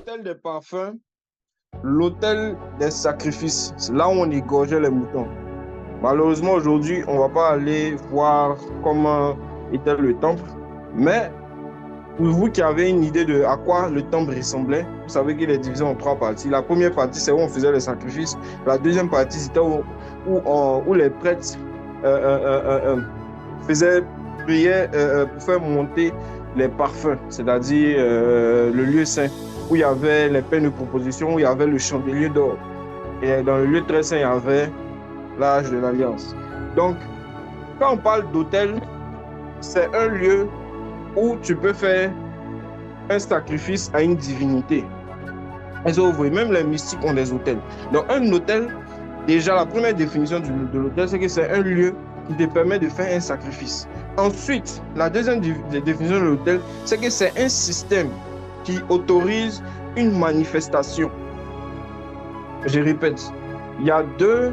l'autel des parfums, l'autel des sacrifices, c'est là où on égorgeait les moutons. Malheureusement, aujourd'hui, on ne va pas aller voir comment était le temple, mais pour vous qui avez une idée de à quoi le temple ressemblait, vous savez qu'il est divisé en 3 parties. La première partie, c'est où on faisait les sacrifices. La deuxième partie, c'était où les prêtres faisaient prier pour faire monter les parfums, c'est-à-dire le lieu saint, où il y avait les peines de proposition, où il y avait le chandelier d'or. Et dans le lieu très saint, il y avait l'Arche de l'Alliance. Donc, quand on parle d'autel, c'est un lieu où tu peux faire un sacrifice à une divinité. Et ça, vous voyez, même les mystiques ont des autels. Donc, un autel, déjà, la première définition de l'autel, c'est que c'est un lieu qui te permet de faire un sacrifice. Ensuite, la deuxième définition de l'autel, c'est que c'est un système qui autorise une manifestation. Je répète, il y a deux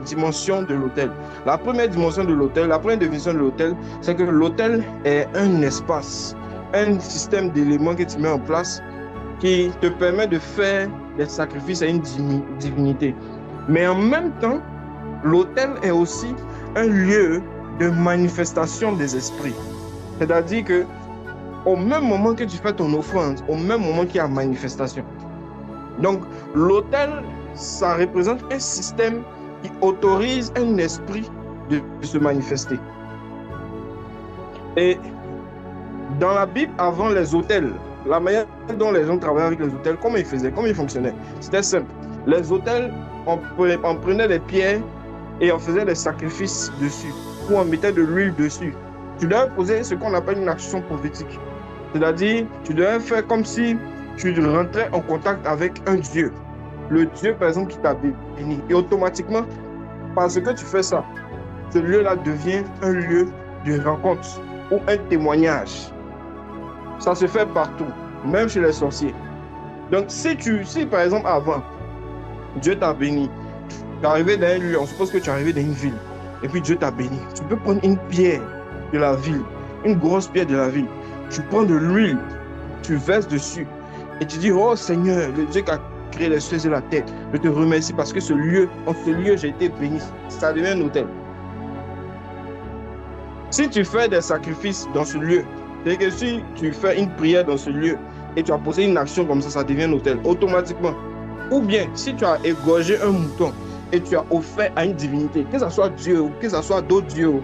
dimensions de l'autel. La première dimension de l'autel, la première définition de l'autel, c'est que l'autel est un espace, un système d'éléments que tu mets en place qui te permet de faire des sacrifices à une divinité. Mais en même temps, l'autel est aussi un lieu de manifestation des esprits. C'est-à-dire que au même moment que tu fais ton offrande, au même moment qu'il y a manifestation. Donc, l'autel, ça représente un système qui autorise un esprit de se manifester. Et dans la Bible, avant les autels, la manière dont les gens travaillaient avec les autels, comment ils faisaient, comment ils fonctionnaient, c'était simple. Les autels, on prenait des pierres et on faisait des sacrifices dessus, ou on mettait de l'huile dessus. Tu devais poser ce qu'on appelle une action prophétique. C'est-à-dire, tu devais faire comme si tu rentrais en contact avec un Dieu. Le Dieu, par exemple, qui t'a béni. Et automatiquement, parce que tu fais ça, ce lieu-là devient un lieu de rencontre ou un témoignage. Ça se fait partout, même chez les sorciers. Donc, si par exemple, avant, Dieu t'a béni, tu es arrivé dans un lieu, on suppose que tu es arrivé dans une ville, et puis Dieu t'a béni. Tu peux prendre une pierre de la ville, une grosse pierre de la ville, tu prends de l'huile, tu verses dessus, et tu dis, oh Seigneur, le Dieu qui a créé les cieux et la terre, je te remercie parce que en ce lieu, j'ai été béni. Ça devient un autel. Si tu fais des sacrifices dans ce lieu, c'est que si tu fais une prière dans ce lieu et tu as posé une action comme ça devient un autel, automatiquement. Ou bien, si tu as égorgé un mouton et tu as offert à une divinité, que ce soit Dieu ou que ce soit d'autres dieux,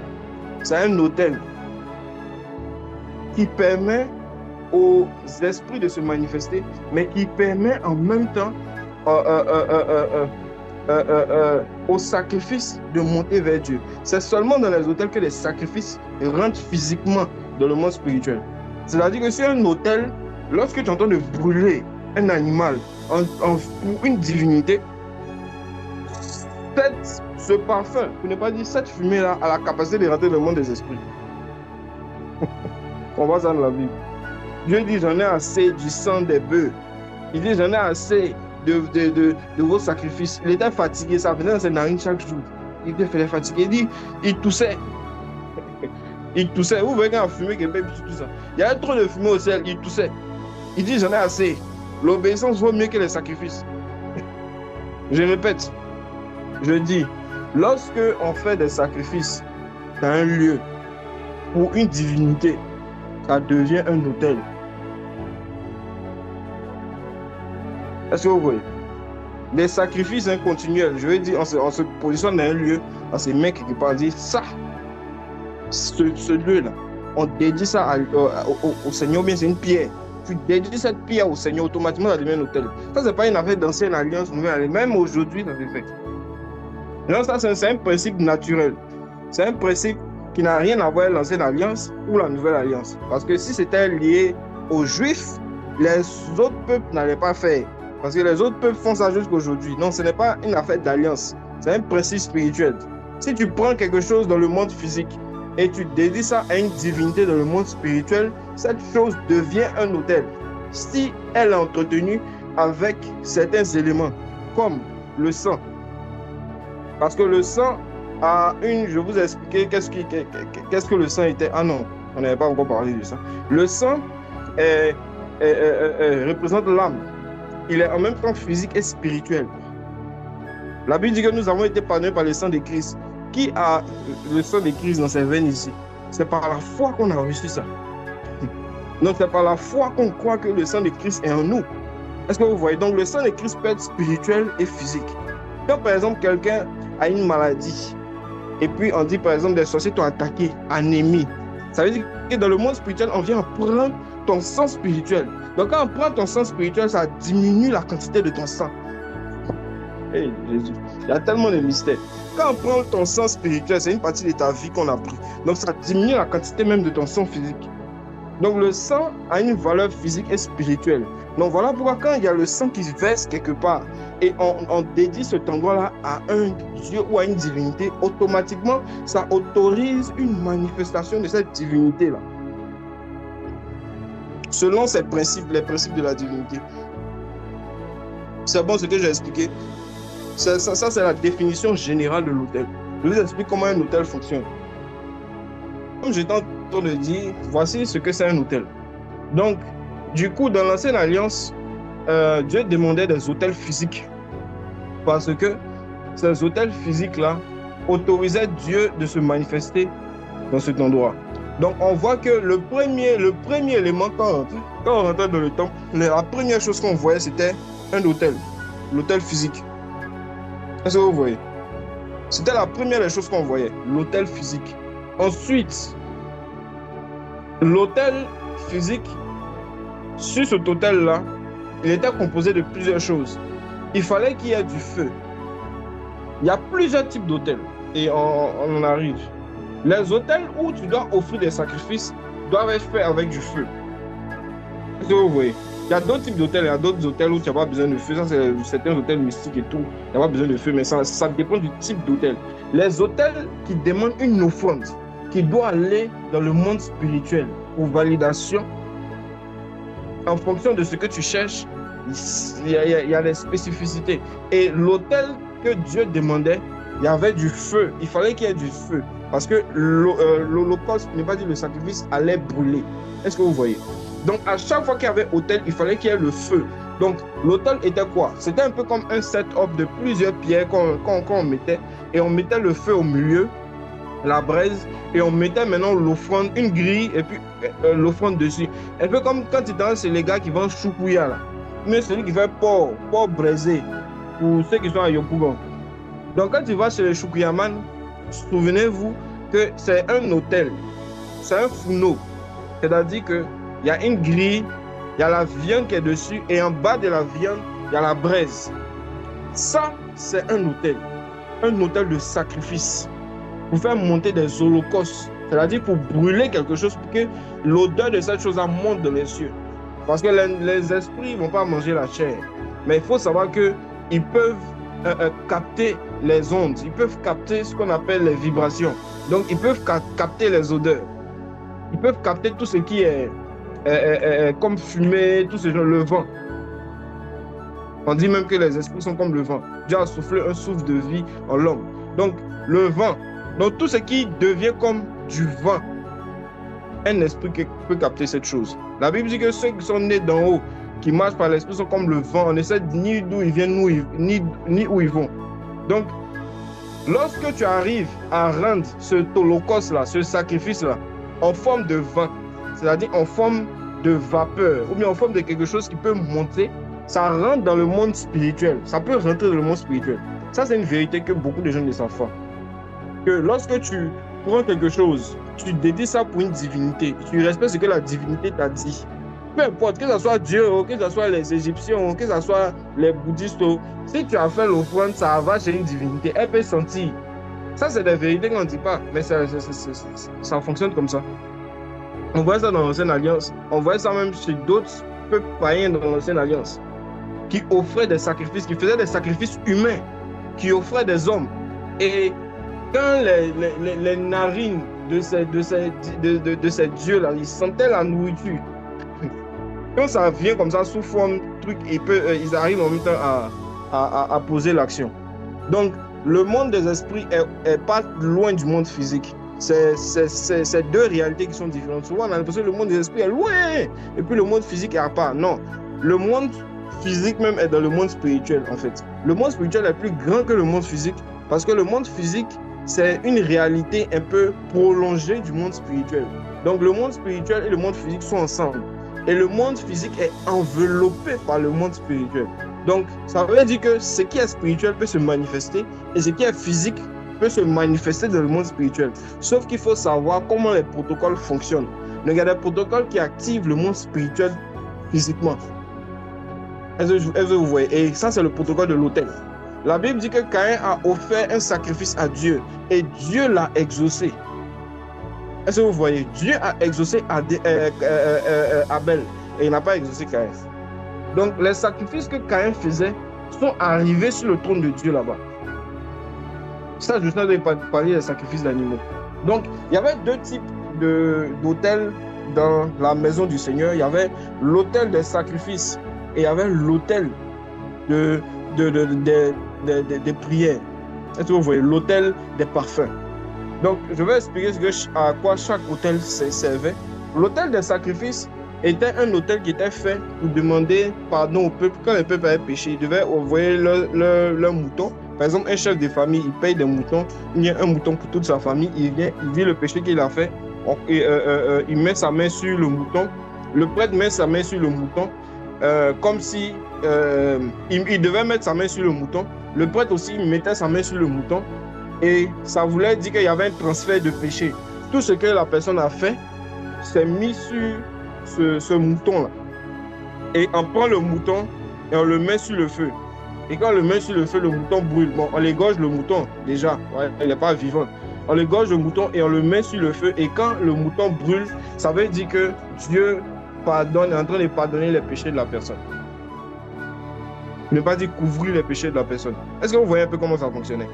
c'est un autel qui permet aux esprits de se manifester, mais qui permet en même temps au sacrifice de monter vers Dieu. C'est seulement dans les autels que les sacrifices rentrent physiquement dans le monde spirituel. C'est-à-dire que sur un autel, lorsque tu es en train de brûler un animal pour une divinité, ce parfum, pour ne pas dire cette fumée-là, a la capacité de rentrer dans le monde des esprits. On voit ça dans la Bible. Dieu dit, j'en ai assez du sang des bœufs. Il dit, j'en ai assez de vos sacrifices. Il était fatigué, ça venait dans ses narines chaque jour. Il était fatigué. Il dit, il toussait. Il toussait. Vous voyez quand il a fumé, qu'il fait tout ça. Il y avait trop de fumée au ciel, il toussait. Il dit, j'en ai assez. L'obéissance vaut mieux que les sacrifices. Je répète, je dis, lorsque on fait des sacrifices dans un lieu pour une divinité, ça devient un autel. Est-ce que vous voyez? Les sacrifices continuels, je veux dire, on se positionne dans un lieu, on se met quelque part, on dit ça, ce lieu-là, on dédie ça au Seigneur, bien c'est une pierre. Tu dédies cette pierre au Seigneur, automatiquement ça devient un autel. Ça, c'est pas une affaire d'ancienne alliance, nouvelle alliance. Même aujourd'hui, ça se fait. Non, ça, c'est un principe naturel. C'est un principe qui n'a rien à voir avec l'ancienne alliance ou la nouvelle alliance. Parce que si c'était lié aux Juifs, les autres peuples n'allaient pas faire. Parce que les autres peuples font ça jusqu'à aujourd'hui. Non, ce n'est pas une affaire d'alliance. C'est un principe spirituel. Si tu prends quelque chose dans le monde physique et tu dédies ça à une divinité dans le monde spirituel, cette chose devient un autel. Si elle est entretenue avec certains éléments, comme le sang. Parce que le sang a une... Je vous ai expliqué qu'est-ce que le sang était. Ah non, on n'avait pas encore parlé de ça. Le sang est représente l'âme. Il est en même temps physique et spirituel. La Bible dit que nous avons été pardonnés par le sang de Christ. Qui a le sang de Christ dans ses veines ici? C'est par la foi qu'on a reçu ça. Donc c'est par la foi qu'on croit que le sang de Christ est en nous. Est-ce que vous voyez? Donc le sang de Christ peut être spirituel et physique. Quand par exemple quelqu'un a une maladie, et puis on dit par exemple des sorciers t'ont attaqué, anémie, ça veut dire que dans le monde spirituel, on vient prendre ton sang spirituel. Donc quand on prend ton sang spirituel, ça diminue la quantité de ton sang. Hey, Jésus, il y a tellement de mystères. Quand on prend ton sang spirituel, c'est une partie de ta vie qu'on a pris. Donc ça diminue la quantité même de ton sang physique. Donc le sang a une valeur physique et spirituelle. Donc voilà pourquoi quand il y a le sang qui se verse quelque part et on dédie cet endroit-là à un Dieu ou à une divinité, automatiquement, ça autorise une manifestation de cette divinité-là. Selon ces principes, les principes de la divinité. C'est bon ce que j'ai expliqué. Ça c'est la définition générale de l'autel. Je vous explique comment un autel fonctionne. Comme j'étais en train de dire, voici ce que c'est un autel. Donc, du coup, dans l'ancienne alliance, Dieu demandait des autels physiques. Parce que ces autels physiques-là autorisaient Dieu de se manifester dans cet endroit. Donc, on voit que le premier élément, quand on rentrait dans le temple, la première chose qu'on voyait, c'était un autel. L'autel physique. Est-ce que vous voyez? C'était la première des choses qu'on voyait, l'autel physique. Ensuite, l'autel physique, sur cet autel-là, il était composé de plusieurs choses. Il fallait qu'il y ait du feu. Il y a plusieurs types d'autels et on en arrive. Les autels où tu dois offrir des sacrifices doivent être faits avec du feu. Est-ce que vous voyez? Il y a d'autres types d'hôtels, il y a d'autres hôtels où tu n'as pas besoin de feu. Ça, c'est certains hôtels mystiques et tout. Il n'y a pas besoin de feu, mais ça dépend du type d'hôtel. Les hôtels qui demandent une offrande, qui doit aller dans le monde spirituel pour validation, en fonction de ce que tu cherches, il y a des spécificités. Et l'hôtel que Dieu demandait, il y avait du feu. Il fallait qu'il y ait du feu. Parce que l'holocauste, ne pas dire le sacrifice, allait brûler. Est-ce que vous voyez? Donc, à chaque fois qu'il y avait autel, il fallait qu'il y ait le feu. Donc, l'autel était quoi? C'était un peu comme un set-up de plusieurs pierres qu'on mettait. Et on mettait le feu au milieu, la braise, et on mettait maintenant l'offrande, une grille, et puis l'offrande dessus. Un peu comme quand tu es chez les gars qui vendent choukouya, là. Mais celui qui fait porc braisé, pour ceux qui sont à Yopougon. Donc, quand tu vas chez les choukouyaman, souvenez-vous que c'est un autel, c'est un fourneau. C'est-à-dire que il y a une grille, il y a la viande qui est dessus, et en bas de la viande, il y a la braise. Ça, c'est un autel de sacrifice, pour faire monter des holocaustes, c'est-à-dire pour brûler quelque chose, pour que l'odeur de cette chose-là monte dans les cieux. Parce que les esprits ne vont pas manger la chair, mais il faut savoir qu'ils peuvent capter les ondes, ils peuvent capter ce qu'on appelle les vibrations. Donc, ils peuvent capter les odeurs, ils peuvent capter tout ce qui est comme fumée, tout ce genre, le vent. On dit même que les esprits sont comme le vent. Dieu a soufflé un souffle de vie en l'homme. Donc, le vent. Donc, tout ce qui devient comme du vent, un esprit peut capter cette chose. La Bible dit que ceux qui sont nés d'en haut, qui marchent par l'esprit, sont comme le vent. On ne sait ni d'où ils viennent, ni où ils vont. Donc, lorsque tu arrives à rendre ce holocauste-là, ce sacrifice-là, en forme de vent, c'est-à-dire en forme de vapeur, ou bien en forme de quelque chose qui peut monter, ça rentre dans le monde spirituel. Ça peut rentrer dans le monde spirituel. Ça, c'est une vérité que beaucoup de gens ne savent pas. Que lorsque tu prends quelque chose, tu dédies ça pour une divinité, tu respectes ce que la divinité t'a dit. Peu importe, que ce soit Dieu, que ce soit les Égyptiens, que ce soit les bouddhistes, si tu as fait l'offrande, ça va chez une divinité, elle peut sentir. Ça, c'est des vérités qu'on ne dit pas, mais ça fonctionne comme ça. On voit ça dans l'Ancienne Alliance. On voit ça même chez d'autres peuples païens dans l'Ancienne Alliance qui offraient des sacrifices, qui faisaient des sacrifices humains, qui offraient des hommes. Et quand les narines de ces dieux-là, ils sentaient la nourriture, quand ça vient comme ça sous forme de truc, ils arrivent en même temps à poser l'action. Donc, le monde des esprits est pas loin du monde physique. c'est deux réalités qui sont différentes. Souvent, on a l'impression que le monde des esprits est loin et puis le monde physique est à part. Non, le monde physique même est dans le monde spirituel, en fait. Le monde spirituel est plus grand que le monde physique parce que le monde physique, c'est une réalité un peu prolongée du monde spirituel. Donc, le monde spirituel et le monde physique sont ensemble. Et le monde physique est enveloppé par le monde spirituel. Donc, ça veut dire que ce qui est spirituel peut se manifester et ce qui est physique peut se manifester dans le monde spirituel. Sauf qu'il faut savoir comment les protocoles fonctionnent. Donc, il y a des protocoles qui activent le monde spirituel physiquement. Est-ce que vous voyez? Et ça, c'est le protocole de l'autel. La Bible dit que Caïn a offert un sacrifice à Dieu et Dieu l'a exaucé. Est-ce que vous voyez? Dieu a exaucé Abel et il n'a pas exaucé Caïn. Donc, les sacrifices que Caïn faisait sont arrivés sur le trône de Dieu là-bas. Ça, je viens de parler des sacrifices d'animaux. Donc, il y avait deux types d'autels dans la maison du Seigneur. Il y avait l'autel des sacrifices et il y avait l'autel des prières. Est-ce que vous voyez? L'autel des parfums. Donc, je vais expliquer à quoi chaque autel servait. L'autel des sacrifices était un autel qui était fait pour demander pardon au peuple. Quand le peuple avait péché, il devait envoyer leur mouton. Par exemple, un chef de famille, il paye des moutons. Il y a un mouton pour toute sa famille. Il vient, il dit le péché qu'il a fait. Il met sa main sur le mouton. Le prêtre met sa main sur le mouton. Comme si il devait mettre sa main sur le mouton. Le prêtre aussi mettait sa main sur le mouton. Et ça voulait dire qu'il y avait un transfert de péché. Tout ce que la personne a fait, c'est mis sur ce mouton-là. Et on prend le mouton et on le met sur le feu. Et quand on le met sur le feu, le mouton brûle. Bon, on l'égorge le mouton, déjà. Ouais, il n'est pas vivant. On l'égorge le mouton et on le met sur le feu. Et quand le mouton brûle, ça veut dire que Dieu pardonne, est en train de pardonner les péchés de la personne. Ne pas dire couvrir les péchés de la personne. Est-ce que vous voyez un peu comment ça fonctionnait?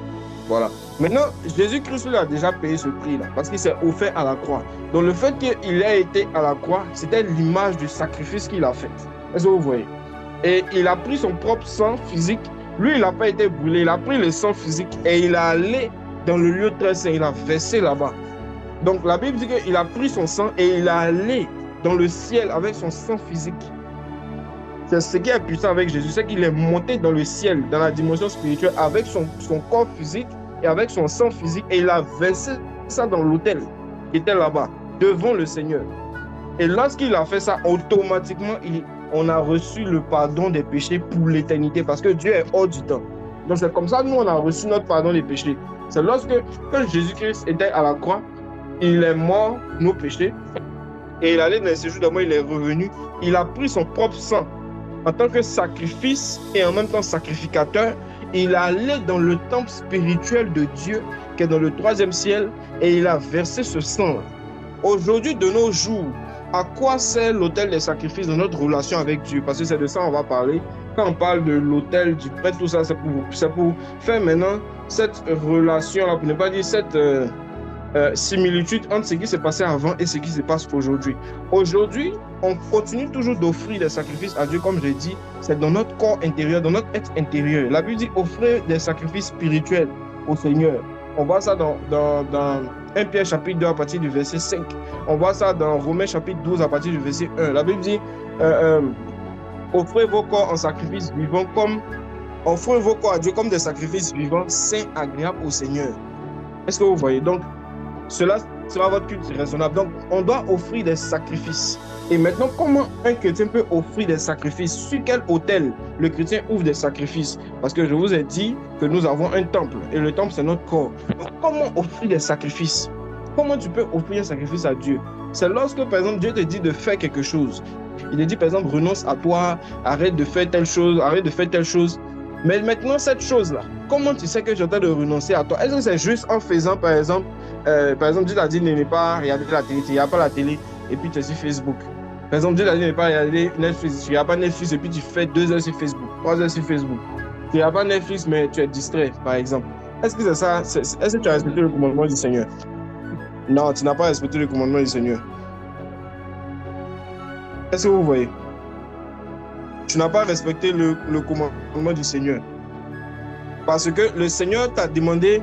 Voilà. Maintenant, Jésus-Christ lui a déjà payé ce prix-là parce qu'il s'est offert à la croix. Donc, le fait qu'il ait été à la croix, c'était l'image du sacrifice qu'il a fait. Est-ce que vous voyez? Et il a pris son propre sang physique. Lui, il n'a pas été brûlé. Il a pris le sang physique et il est allé dans le lieu très saint. Il a versé là-bas. Donc, la Bible dit qu'il a pris son sang et il est allé dans le ciel avec son sang physique. C'est ce qui est puissant avec Jésus, c'est qu'il est monté dans le ciel, dans la dimension spirituelle, avec son corps physique et avec son sang physique, et il a versé ça dans l'autel qui était là-bas, devant le Seigneur. Et lorsqu'il a fait ça, automatiquement, on a reçu le pardon des péchés pour l'éternité, parce que Dieu est hors du temps. Donc c'est comme ça que nous, on a reçu notre pardon des péchés. C'est quand Jésus-Christ était à la croix, il est mort nos péchés, et il allait dans les séjours de mort, il est revenu, il a pris son propre sang, en tant que sacrifice et en même temps sacrificateur, il allait dans le temple spirituel de Dieu, qui est dans le 3e ciel, et il a versé ce sang. Aujourd'hui, de nos jours, à quoi sert l'autel des sacrifices dans notre relation avec Dieu? Parce que c'est de ça qu'on va parler. Quand on parle de l'autel, du prêtre, tout ça, c'est pour faire maintenant cette relation-là, pour ne pas dire cette similitude entre ce qui s'est passé avant et ce qui se passe aujourd'hui. Aujourd'hui, on continue toujours d'offrir des sacrifices à Dieu, comme j'ai dit, c'est dans notre corps intérieur, dans notre être intérieur. La Bible dit offrir des sacrifices spirituels au Seigneur. On voit ça dans 1 Pierre chapitre 2 à partir du verset 5. On voit ça dans Romains chapitre 12 à partir du verset 1. La Bible dit offrez vos corps en sacrifice vivant offrez vos corps à Dieu comme des sacrifices vivants, saints, agréables au Seigneur. Est-ce que vous voyez? Donc, cela sera votre culte raisonnable. Donc, on doit offrir des sacrifices. Et maintenant, comment un chrétien peut offrir des sacrifices? Sur quel autel le chrétien ouvre des sacrifices? Parce que je vous ai dit que nous avons un temple. Et le temple, c'est notre corps. Donc, comment offrir des sacrifices? Comment tu peux offrir un sacrifice à Dieu? C'est lorsque, par exemple, Dieu te dit de faire quelque chose. Il te dit, par exemple, renonce à toi, arrête de faire telle chose, arrête de faire telle chose. Mais maintenant, cette chose-là, comment tu sais que j'ai en train de renoncer à toi? Est-ce que c'est juste en faisant, par exemple, Dieu t'a dit de ne pas regarder la télé, tu ne regardes pas la télé et puis tu es sur Facebook. Par exemple, Dieu t'a dit de ne pas regarder Netflix, tu ne regardes pas Netflix et puis tu fais 2 heures sur Facebook, 3 heures sur Facebook. Tu ne regardes pas Netflix mais tu es distrait, par exemple. Est-ce que c'est ça? Est-ce que tu as respecté le commandement du Seigneur? Non, tu n'as pas respecté le commandement du Seigneur. Est-ce que vous voyez? Tu n'as pas respecté le commandement du Seigneur. Parce que le Seigneur t'a demandé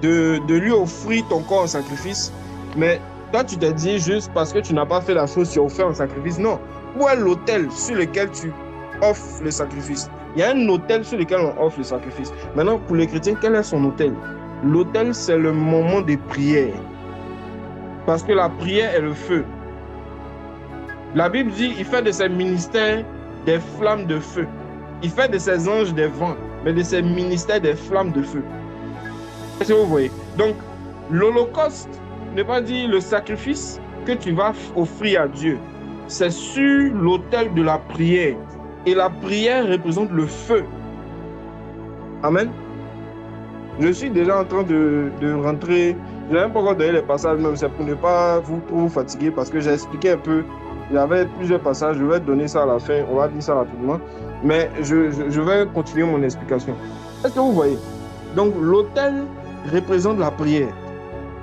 de lui offrir ton corps en sacrifice. Mais toi, tu t'es dit juste parce que tu n'as pas fait la chose, tu as offert un sacrifice. Non. Où est l'autel sur lequel tu offres le sacrifice? Il y a un autel sur lequel on offre le sacrifice. Maintenant, pour les chrétiens, quel est son autel? L'autel, c'est le moment de prière. Parce que la prière est le feu. La Bible dit, il fait de ses ministères des flammes de feu. Il fait de ses anges des vents, mais de ses ministères des flammes de feu. Est-ce que vous voyez? Donc, l'holocauste n'est pas dit le sacrifice que tu vas offrir à Dieu. C'est sur l'autel de la prière. Et la prière représente le feu. Amen. Je suis déjà en train de rentrer. Je n'ai même pas encore donné les passages, même c'est pour ne pas vous trop fatiguer parce que j'ai expliqué un peu. Il y avait plusieurs passages. Je vais donner ça à la fin. On va dire ça rapidement. Mais je vais continuer mon explication. Est-ce que vous voyez? Donc, l'autel représente la prière.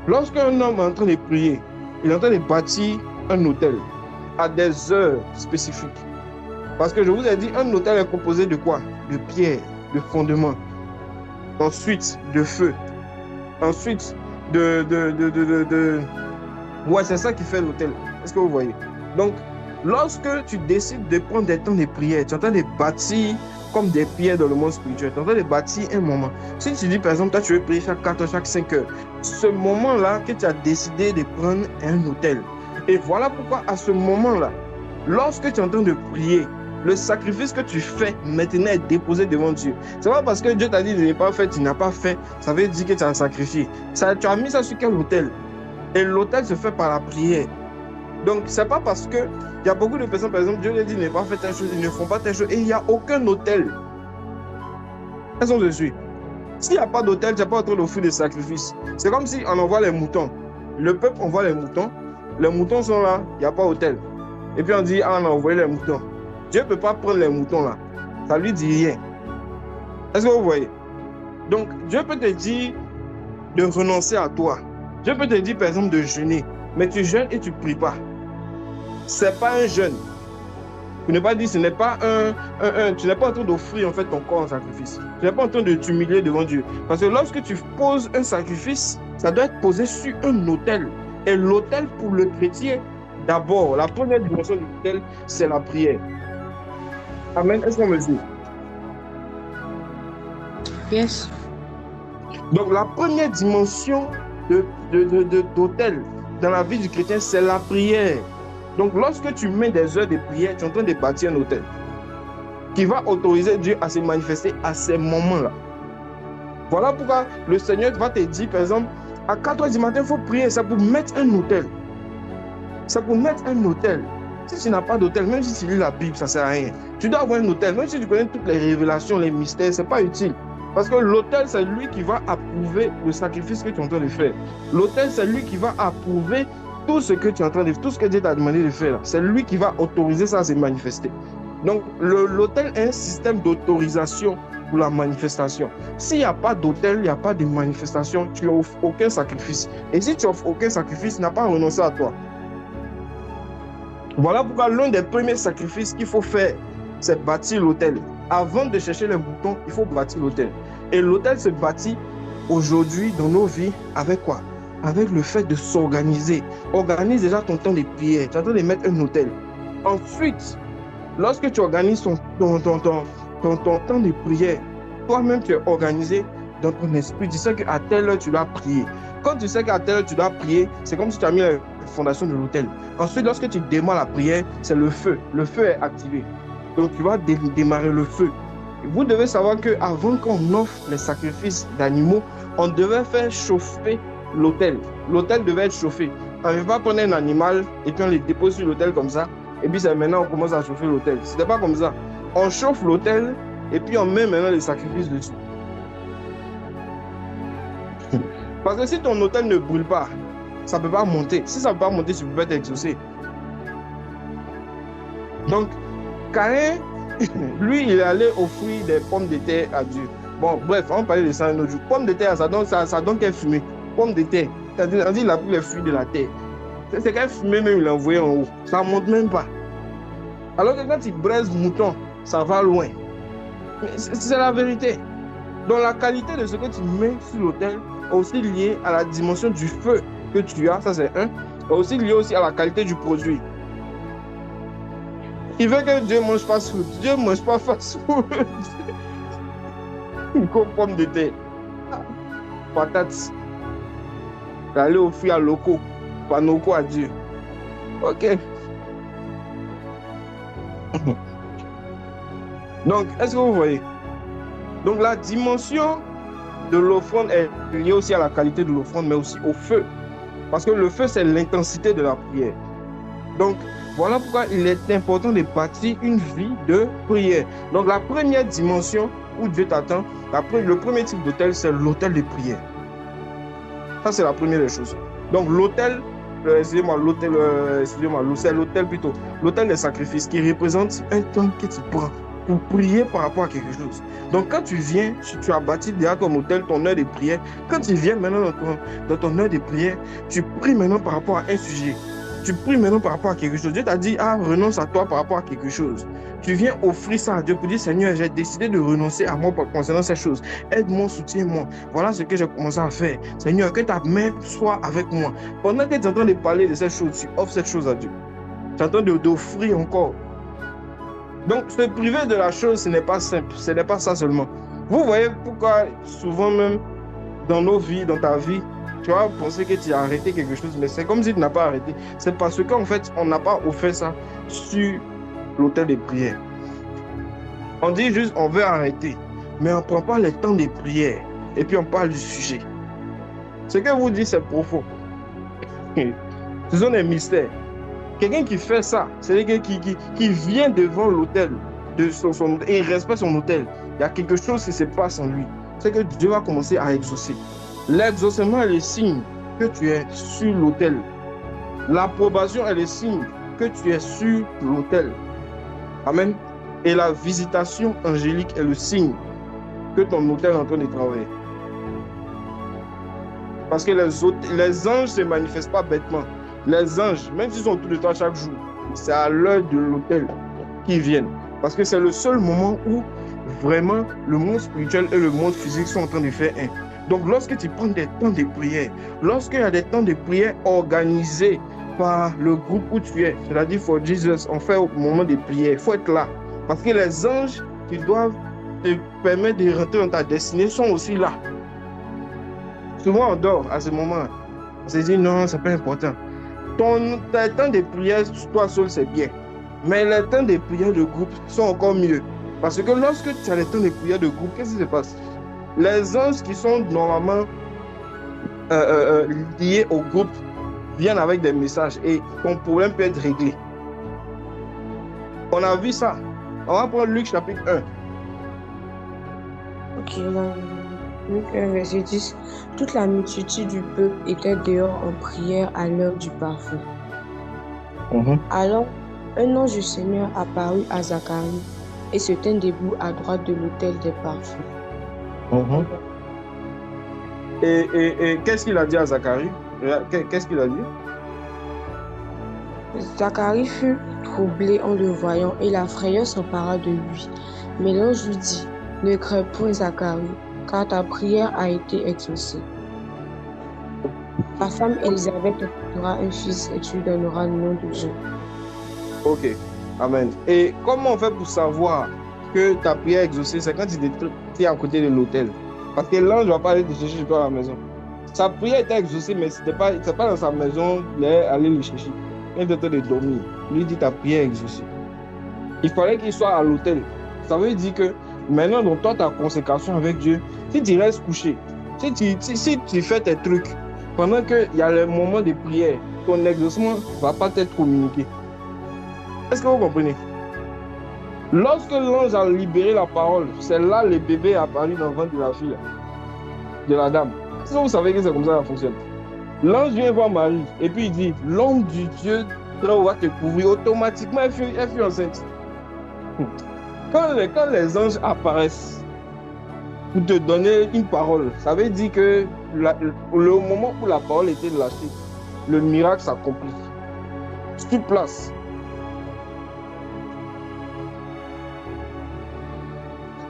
Lorsqu'un homme est en train de prier, il est en train de bâtir un autel à des heures spécifiques. Parce que je vous ai dit, un autel est composé de quoi? De pierre, de fondement. Ensuite, de feu. Ensuite, Ouais, c'est ça qui fait l'autel. Est-ce que vous voyez? Donc, lorsque tu décides de prendre des temps de prière, tu es en train de bâtir comme des pierres dans le monde spirituel. Tu es en train de bâtir un moment. Si tu dis, par exemple, toi, tu veux prier chaque 4 heures, chaque 5 heures, ce moment-là que tu as décidé de prendre est un autel. Et voilà pourquoi, à ce moment-là, lorsque tu es en train de prier, le sacrifice que tu fais maintenant est déposé devant Dieu. C'est pas parce que Dieu t'a dit de ne pas faire, tu n'as pas fait, ça veut dire que tu as sacrifié. Tu as mis ça sur quel autel? Et l'autel se fait par la prière. Donc, c'est pas parce que il y a beaucoup de personnes, par exemple, Dieu leur dit de ne pas faire telle chose, ils ne font pas telle chose, et il n'y a aucun autel. Elles sont dessus. S'il n'y a pas d'autel, tu n'as pas en train d'offrir des sacrifices. C'est comme si on envoie les moutons. Le peuple envoie les moutons sont là, il n'y a pas d'autel. Et puis on dit, ah, on a envoyé les moutons. Dieu ne peut pas prendre les moutons là. Ça ne lui dit rien. Est-ce que vous voyez? Donc, Dieu peut te dire de renoncer à toi. Dieu peut te dire, par exemple, de jeûner. Mais tu jeûnes et tu ne pries pas. Ce n'est pas un jeûne. Tu n'es pas dit, ce n'est pas tu n'es pas en train d'offrir en fait ton corps en sacrifice. Tu n'es pas en train de t'humilier devant Dieu. Parce que lorsque tu poses un sacrifice, ça doit être posé sur un autel. Et l'autel pour le chrétien, d'abord, la première dimension de l'autel, c'est la prière. Amen. Est-ce qu'on me dit? Yes. Donc la première dimension d'autel dans la vie du chrétien, c'est la prière. Donc lorsque tu mets des heures de prière, tu es en train de bâtir un autel qui va autoriser Dieu à se manifester à ces moments-là. Voilà pourquoi le Seigneur va te dire, par exemple, à 4 heures du matin, il faut prier. C'est pour mettre un autel. C'est pour mettre un autel. Si tu n'as pas d'autel, même si tu lis la Bible, ça ne sert à rien. Tu dois avoir un autel. Même si tu connais toutes les révélations, les mystères, ce n'est pas utile. Parce que l'autel, c'est lui qui va approuver le sacrifice que tu es en train de faire. L'autel, c'est lui qui va approuver tout ce que tu es en train de faire, tout ce que Dieu t'a demandé de faire. C'est lui qui va autoriser ça à se manifester. Donc, l'autel est un système d'autorisation pour la manifestation. S'il n'y a pas d'autel, il n'y a pas de manifestation, tu n'offres aucun sacrifice. Et si tu n'offres aucun sacrifice, tu n'as pas renoncé à toi. Voilà pourquoi l'un des premiers sacrifices qu'il faut faire, c'est bâtir l'autel. Avant de chercher les moutons, il faut bâtir l'autel. Et l'autel se bâtit aujourd'hui dans nos vies avec quoi? Avec le fait de s'organiser. Organise déjà ton temps de prière. Tu es en train de mettre un autel. Ensuite, lorsque tu organises ton temps de prière, toi-même tu es organisé dans ton esprit. Tu sais qu'à telle heure tu dois prier. Quand tu sais qu'à telle heure tu dois prier, c'est comme si tu as mis la fondation de l'autel. Ensuite, lorsque tu démarres la prière, c'est le feu. Le feu est activé. Donc, tu vas démarrer le feu. Vous devez savoir qu'avant qu'on offre les sacrifices d'animaux, on devait faire chauffer l'autel. L'autel devait être chauffé. On ne va pas prendre un animal et puis on le dépose sur l'autel comme ça. Et puis maintenant, on commence à chauffer l'autel. Ce n'était pas comme ça. On chauffe l'autel et puis on met maintenant les sacrifices dessus. Parce que si ton autel ne brûle pas, ça ne peut pas monter. Si ça ne peut pas monter, tu ne peux pas t'exaucer. Donc, Caïn, lui, il est allé offrir des pommes de terre à Dieu. Bon, bref, on va parler de ça un autre jour. Pommes de terre, ça donne quelle fumée? Pommes de terre. C'est-à-dire, il a pris les fruits de la terre. C'est quelle fumée même il a envoyé en haut. Ça ne monte même pas. Alors que quand il braise mouton, ça va loin. C'est la vérité. Donc la qualité de ce que tu mets sur l'autel est aussi liée à la dimension du feu que tu as, ça c'est un. Et aussi lié aussi à la qualité du produit. Il veut que Dieu mange fast food. Dieu ne mange pas fast food. Comme pomme de terre, patates, d'aller offrir à locaux, pas locaux à Dieu. Ok. Donc, est-ce que vous voyez? Donc, la dimension de l'offrande est liée aussi à la qualité de l'offrande, mais aussi au feu. Parce que le feu, c'est l'intensité de la prière. Donc, voilà pourquoi il est important de bâtir une vie de prière. Donc, la première dimension où Dieu t'attend, le premier type d'autel, c'est l'autel de prière. Ça, c'est la première des choses. Donc, l'autel, c'est l'autel plutôt. L'autel des sacrifices qui représente un temps que tu prends pour prier par rapport à quelque chose. Donc, quand tu viens, si tu as bâti déjà ton autel, ton heure de prière, quand tu viens maintenant dans ton heure de prière, tu pries maintenant par rapport à un sujet. Tu pries maintenant par rapport à quelque chose. Dieu t'a dit, renonce à toi par rapport à quelque chose. Tu viens offrir ça à Dieu pour dire, Seigneur, j'ai décidé de renoncer à moi concernant ces choses. Aide-moi, soutiens-moi. Voilà ce que j'ai commencé à faire. Seigneur, que ta main soit avec moi. Pendant que tu es en train de parler de ces choses, tu offres cette chose à Dieu. Tu es en train d'offrir encore. Donc, se priver de la chose, ce n'est pas simple. Ce n'est pas ça seulement. Vous voyez pourquoi souvent même dans nos vies, dans ta vie, tu vas penser que tu as arrêté quelque chose, mais c'est comme si tu n'as pas arrêté. C'est parce qu'en fait, on n'a pas offert ça sur l'autel de prière. On dit juste, on veut arrêter, mais on ne prend pas le temps de prière. Et puis, on parle du sujet. Ce que vous dites, c'est profond. Ce sont des mystères. Quelqu'un qui fait ça, c'est quelqu'un qui vient devant l'autel et il respecte son autel. Il y a quelque chose qui se passe en lui. C'est que Dieu va commencer à exaucer. L'exaucement est le signe que tu es sur l'autel. L'approbation est le signe que tu es sur l'autel. Amen. Et la visitation angélique est le signe que ton autel est en train de travailler. Parce que les anges ne se manifestent pas bêtement. Les anges, même s'ils sont autour de toi chaque jour, c'est à l'heure de l'autel qu'ils viennent. Parce que c'est le seul moment où vraiment le monde spirituel et le monde physique sont en train de faire un. Donc lorsque tu prends des temps de prière, lorsqu'il y a des temps de prière organisés par le groupe où tu es, c'est-à-dire for Jesus, on fait au moment de prière, il faut être là. Parce que les anges qui doivent te permettre de rentrer dans ta destinée sont aussi là. Souvent on dort à ce moment. On se dit non, c'est pas important. Tes temps de prière, toi seul, c'est bien. Mais les temps de prière de groupe sont encore mieux. Parce que lorsque tu as les temps de prière de groupe, qu'est-ce qui se passe? Les anges qui sont normalement liés au groupe viennent avec des messages et ton problème peut être réglé. On a vu ça. On va prendre Luc chapitre 1. Ok, Luc 1, verset 10. Toute la multitude du peuple était dehors en prière à l'heure du parfum. Alors, un ange du Seigneur apparut à Zacharie et se tint debout à droite de l'autel des parfums. Et qu'est-ce qu'il a dit à Zacharie? Qu'est-ce qu'il a dit? Zacharie fut troublé en le voyant et la frayeur s'empara de lui. Mais l'ange lui dit, ne crains point Zacharie, car ta prière a été exaucée. Ta femme Élisabeth aura un fils et tu lui donneras le nom de Jean. Ok, amen. Et comment on fait pour savoir que ta prière est exaucée? C'est quand tu es à côté de l'autel. Parce que l'ange ne va pas aller te chercher chez toi à la maison. Sa prière était exaucée, mais ce n'est pas dans sa maison, il est allé le chercher. Il est en train de dormir. Lui dit ta prière est exaucée. Il fallait qu'il soit à l'autel. Ça veut dire que maintenant, dans toi, ta consécration avec Dieu, si tu restes couché, si tu fais tes trucs, pendant qu'il y a le moment de prière, ton exaucement ne va pas être communiqué. Est-ce que vous comprenez? Lorsque l'ange a libéré la parole, c'est là le bébé est apparu dans le ventre de la fille, de la dame. Est-ce que vous savez que c'est comme ça que ça fonctionne? L'ange vient voir Marie et puis il dit, l'homme du Dieu va te couvrir. Automatiquement, elle fut enceinte. Quand les anges apparaissent pour te donner une parole, ça veut dire que le moment où la parole était lâchée, le miracle s'accomplit. Sur place.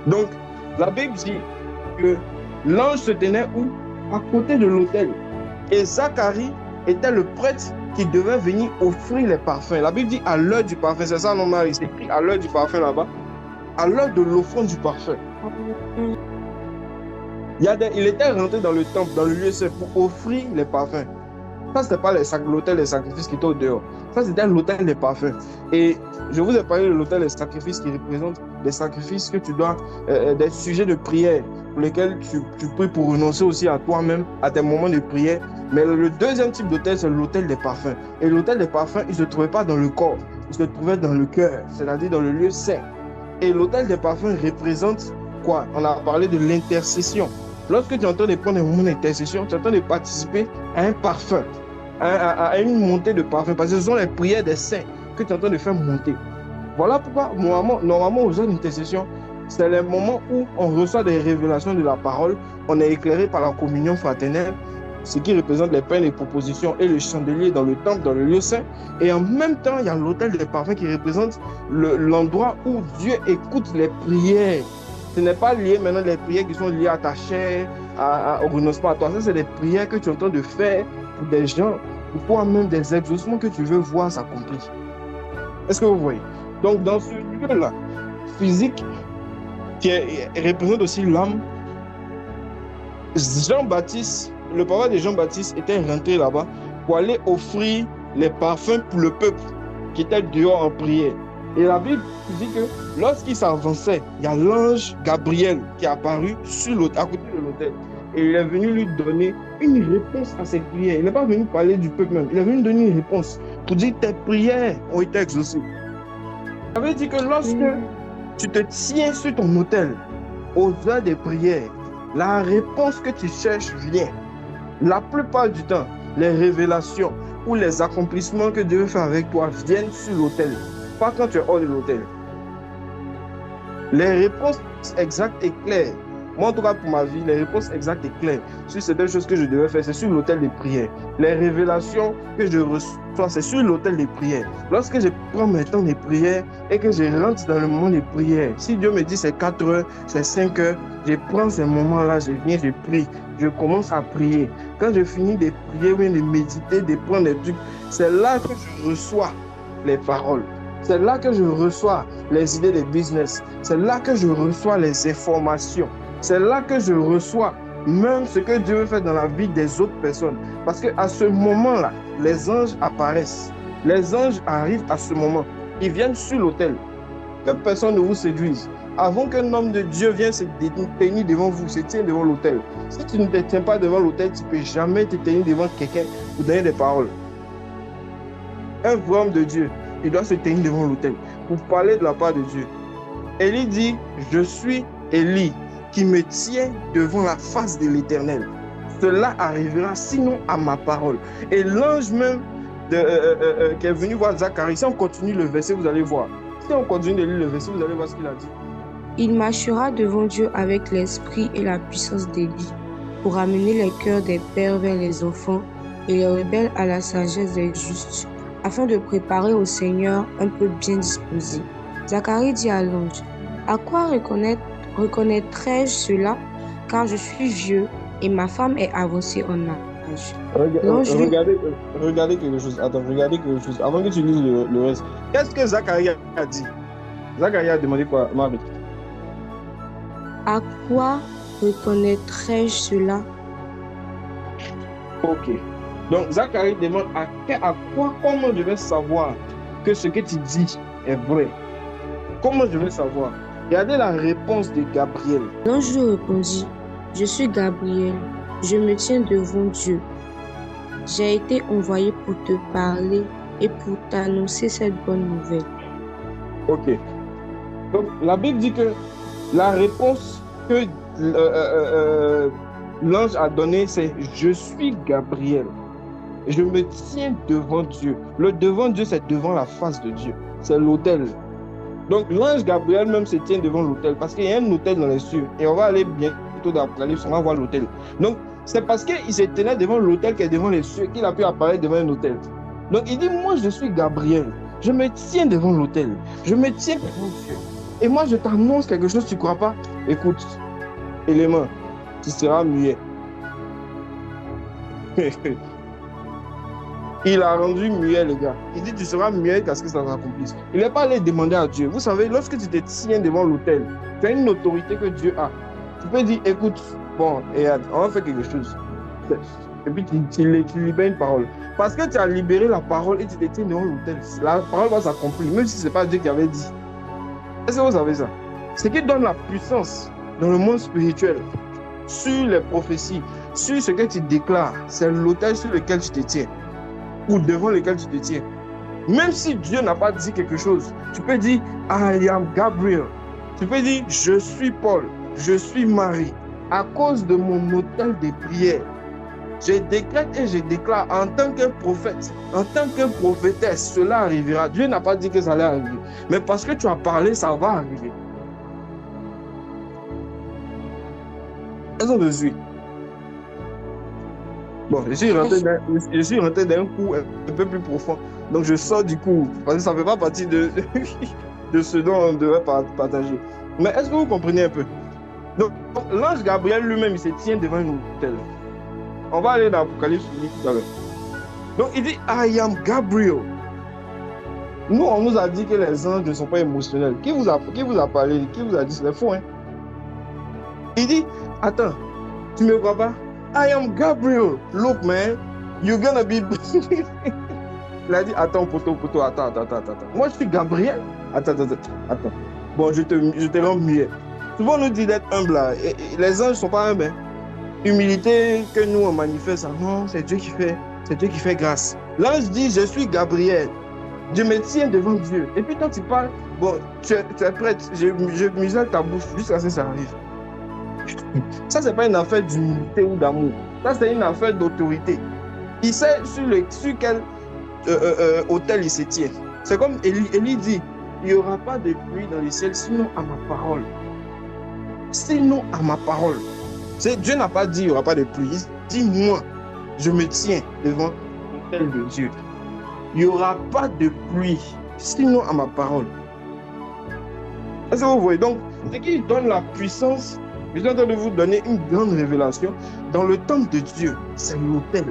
Donc, la Bible dit que l'ange se tenait où? À côté de l'autel. Et Zacharie était le prêtre qui devait venir offrir les parfums. La Bible dit à l'heure du parfum, c'est ça, non, Marie? C'est écrit à l'heure du parfum là-bas. À l'heure de l'offrande du parfum. Il était rentré dans le temple, dans le lieu saint, pour offrir les parfums. Ça, ce n'était pas l'autel des sacrifices qui était au dehors. Ça, c'était l'autel des parfums. Et je vous ai parlé de l'autel des sacrifices qui représente des sacrifices que tu dois, des sujets de prière pour lesquels tu pries pour renoncer aussi à toi-même, à tes moments de prière. Mais le deuxième type d'autel, c'est l'autel des parfums. Et l'autel des parfums, il ne se trouvait pas dans le corps, il se trouvait dans le cœur, c'est-à-dire dans le lieu saint. Et l'autel des parfums représente quoi? On a parlé de l'intercession. Lorsque tu es en train de prendre un moment d'intercession, tu es en train de participer à un parfum, à une montée de parfum, parce que ce sont les prières des saints que tu es en train de faire monter. Voilà pourquoi, normalement, aux heures d'intercession, c'est les moments où on reçoit des révélations de la parole, on est éclairé par la communion fraternelle, ce qui représente les pains, les propositions et le chandelier dans le temple, dans le lieu saint. Et en même temps, il y a l'autel des parfums qui représente l'endroit où Dieu écoute les prières. Ce n'est pas lié maintenant les prières qui sont liées à ta chair, au renoncement à toi. Ça, c'est des prières que tu es en train de faire pour des gens, pour toi-même, des exaucements que tu veux voir s'accomplir. Est-ce que vous voyez? Donc, dans ce lieu-là, physique, qui représente aussi l'âme, Jean-Baptiste, le papa de Jean-Baptiste était rentré là-bas pour aller offrir les parfums pour le peuple qui était dehors en prière. Et la Bible dit que lorsqu'il s'avançait, il y a l'ange Gabriel qui est apparu à côté de l'autel. Et il est venu lui donner une réponse à ses prières. Il n'est pas venu parler du peuple même. Il est venu donner une réponse pour dire tes prières ont été exaucées. Ça veut dire que lorsque tu te tiens sur ton autel aux heures des prières, la réponse que tu cherches vient. La plupart du temps, les révélations ou les accomplissements que Dieu veut faire avec toi viennent sur l'autel. Pas quand tu es hors de l'autel. Les réponses exactes et claires, moi en tout cas pour ma vie, les réponses exactes et claires sur certaines choses que je devais faire, c'est sur l'autel des prières. Les révélations que je reçois, c'est sur l'autel des prières. Lorsque je prends mes temps de prière et que je rentre dans le moment de prière, si Dieu me dit c'est 4 heures, c'est 5 heures, je prends ces moments-là, je viens, je prie, je commence à prier. Quand je finis de prier, de méditer, de prendre des trucs, c'est là que je reçois les paroles. C'est là que je reçois les idées de business. C'est là que je reçois les informations. C'est là que je reçois même ce que Dieu veut faire dans la vie des autres personnes. Parce qu'à ce moment-là, les anges apparaissent. Les anges arrivent à ce moment. Ils viennent sur l'autel. Que personne ne vous séduise. Avant qu'un homme de Dieu vienne se tenir devant vous, se tient devant l'autel. Si tu ne te tiens pas devant l'autel, tu ne peux jamais te tenir devant quelqu'un pour donner des paroles. Un vrai homme de Dieu, il doit se tenir devant l'autel pour parler de la part de Dieu. Élie dit, je suis Élie qui me tient devant la face de l'Éternel. Cela arrivera sinon à ma parole. Et l'ange même qui est venu voir Zacharie, si on continue le verset, vous allez voir. Si on continue de lire le verset, vous allez voir ce qu'il a dit. Il marchera devant Dieu avec l'esprit et la puissance d'Élie pour amener les cœurs des pères vers les enfants et les rebelles à la sagesse des justes, afin de préparer au Seigneur un peuple bien disposé. Zacharie dit à l'ange, « À quoi reconnaîtrai-je cela, car je suis vieux et ma femme est avancée en âge. » Regardez quelque chose. Attends, regardez quelque chose. Avant que tu lises le reste. Qu'est-ce que Zacharie a dit? Zacharie a demandé quoi, Marie? À quoi reconnaîtrai-je cela? Ok. Donc, Zacharie demande à quoi, comment je vais savoir que ce que tu dis est vrai? Comment je vais savoir? Regardez la réponse de Gabriel. L'ange lui répondit, je suis Gabriel, je me tiens devant Dieu. J'ai été envoyé pour te parler et pour t'annoncer cette bonne nouvelle. Ok. Donc, la Bible dit que la réponse que l'ange a donnée, c'est « Je suis Gabriel. Je me tiens devant Dieu. » Le devant Dieu, c'est devant la face de Dieu. C'est l'autel. Donc, l'ange Gabriel même se tient devant l'autel parce qu'il y a un autel dans les cieux. Et on va aller bientôt dans l'Apocalypse, on va voir l'autel. Donc, c'est parce qu'il se tenait devant l'autel qui est devant les cieux qu'il a pu apparaître devant un autel. Donc, il dit, moi, je suis Gabriel. Je me tiens devant l'autel. Je me tiens devant Dieu. Et moi, je t'annonce quelque chose, tu ne crois pas? Écoute, élément, tu seras muet. Il a rendu muet, les gars. Il dit, tu seras muet jusqu'à ce que ça s'accomplisse. Il n'est pas allé demander à Dieu. Vous savez, lorsque tu te tiens devant l'autel, tu as une autorité que Dieu a. Tu peux dire, écoute, bon, et on va faire quelque chose. Et puis tu libères une parole. Parce que tu as libéré la parole et tu te tiens devant l'autel. La parole va s'accomplir, même si ce n'est pas Dieu qui avait dit. Est-ce que vous savez ça? Ce qui donne la puissance dans le monde spirituel, sur les prophéties, sur ce que tu déclares, c'est l'autel sur lequel tu te tiens, ou devant lequel tu te tiens. Même si Dieu n'a pas dit quelque chose, tu peux dire « I am Gabriel ». Tu peux dire « Je suis Paul, je suis Marie ». À cause de mon autel de prière, je décrète et je déclare en tant que prophète, en tant que prophétesse, cela arrivera. Dieu n'a pas dit que ça allait arriver. Mais parce que tu as parlé, ça va arriver. Est-ce que je suis? Bon, je suis rentré d'un coup un peu plus profond. Donc je sors du coup, parce que ça ne fait pas partie de ce dont on devrait partager. Mais est-ce que vous comprenez un peu? Donc l'ange Gabriel lui-même, il se tient devant une autel. On va aller dans l'Apocalypse tout à l'heure. Donc il dit, I am Gabriel. Nous, on nous a dit que les anges ne sont pas émotionnels. Qui vous a parlé? Qui vous a dit? C'est faux, hein? Il dit, attends, tu me crois pas? I am Gabriel. Look, man, you're gonna be... Il a dit, attends, poteau, attends. Moi, je suis Gabriel. Attends. Bon, je te rends muet. Souvent, on nous dit d'être humble, là. Et les anges ne sont pas humbles, hein. Humilité que nous, on manifeste, non, c'est Dieu qui fait grâce. L'ange dit, je suis Gabriel. Je me tiens devant Dieu. Et puis, quand tu parles, bon, tu es prête. Je muselle ta bouche jusqu'à ce que ça arrive. Ça, c'est pas une affaire d'humilité ou d'amour. Ça, c'est une affaire d'autorité. Il sait sur quel autel il se tient. C'est comme Élie dit, il n'y aura pas de pluie dans les ciels, sinon à ma parole. Sinon à ma parole. Dieu n'a pas dit il n'y aura pas de pluie. Il dit, moi, je me tiens devant l'autel de Dieu. Il n'y aura pas de pluie, sinon à ma parole. Est-ce que vous voyez? Donc, ce qui donne la puissance, je suis en train de vous donner une grande révélation. Dans le temple de Dieu, c'est l'autel.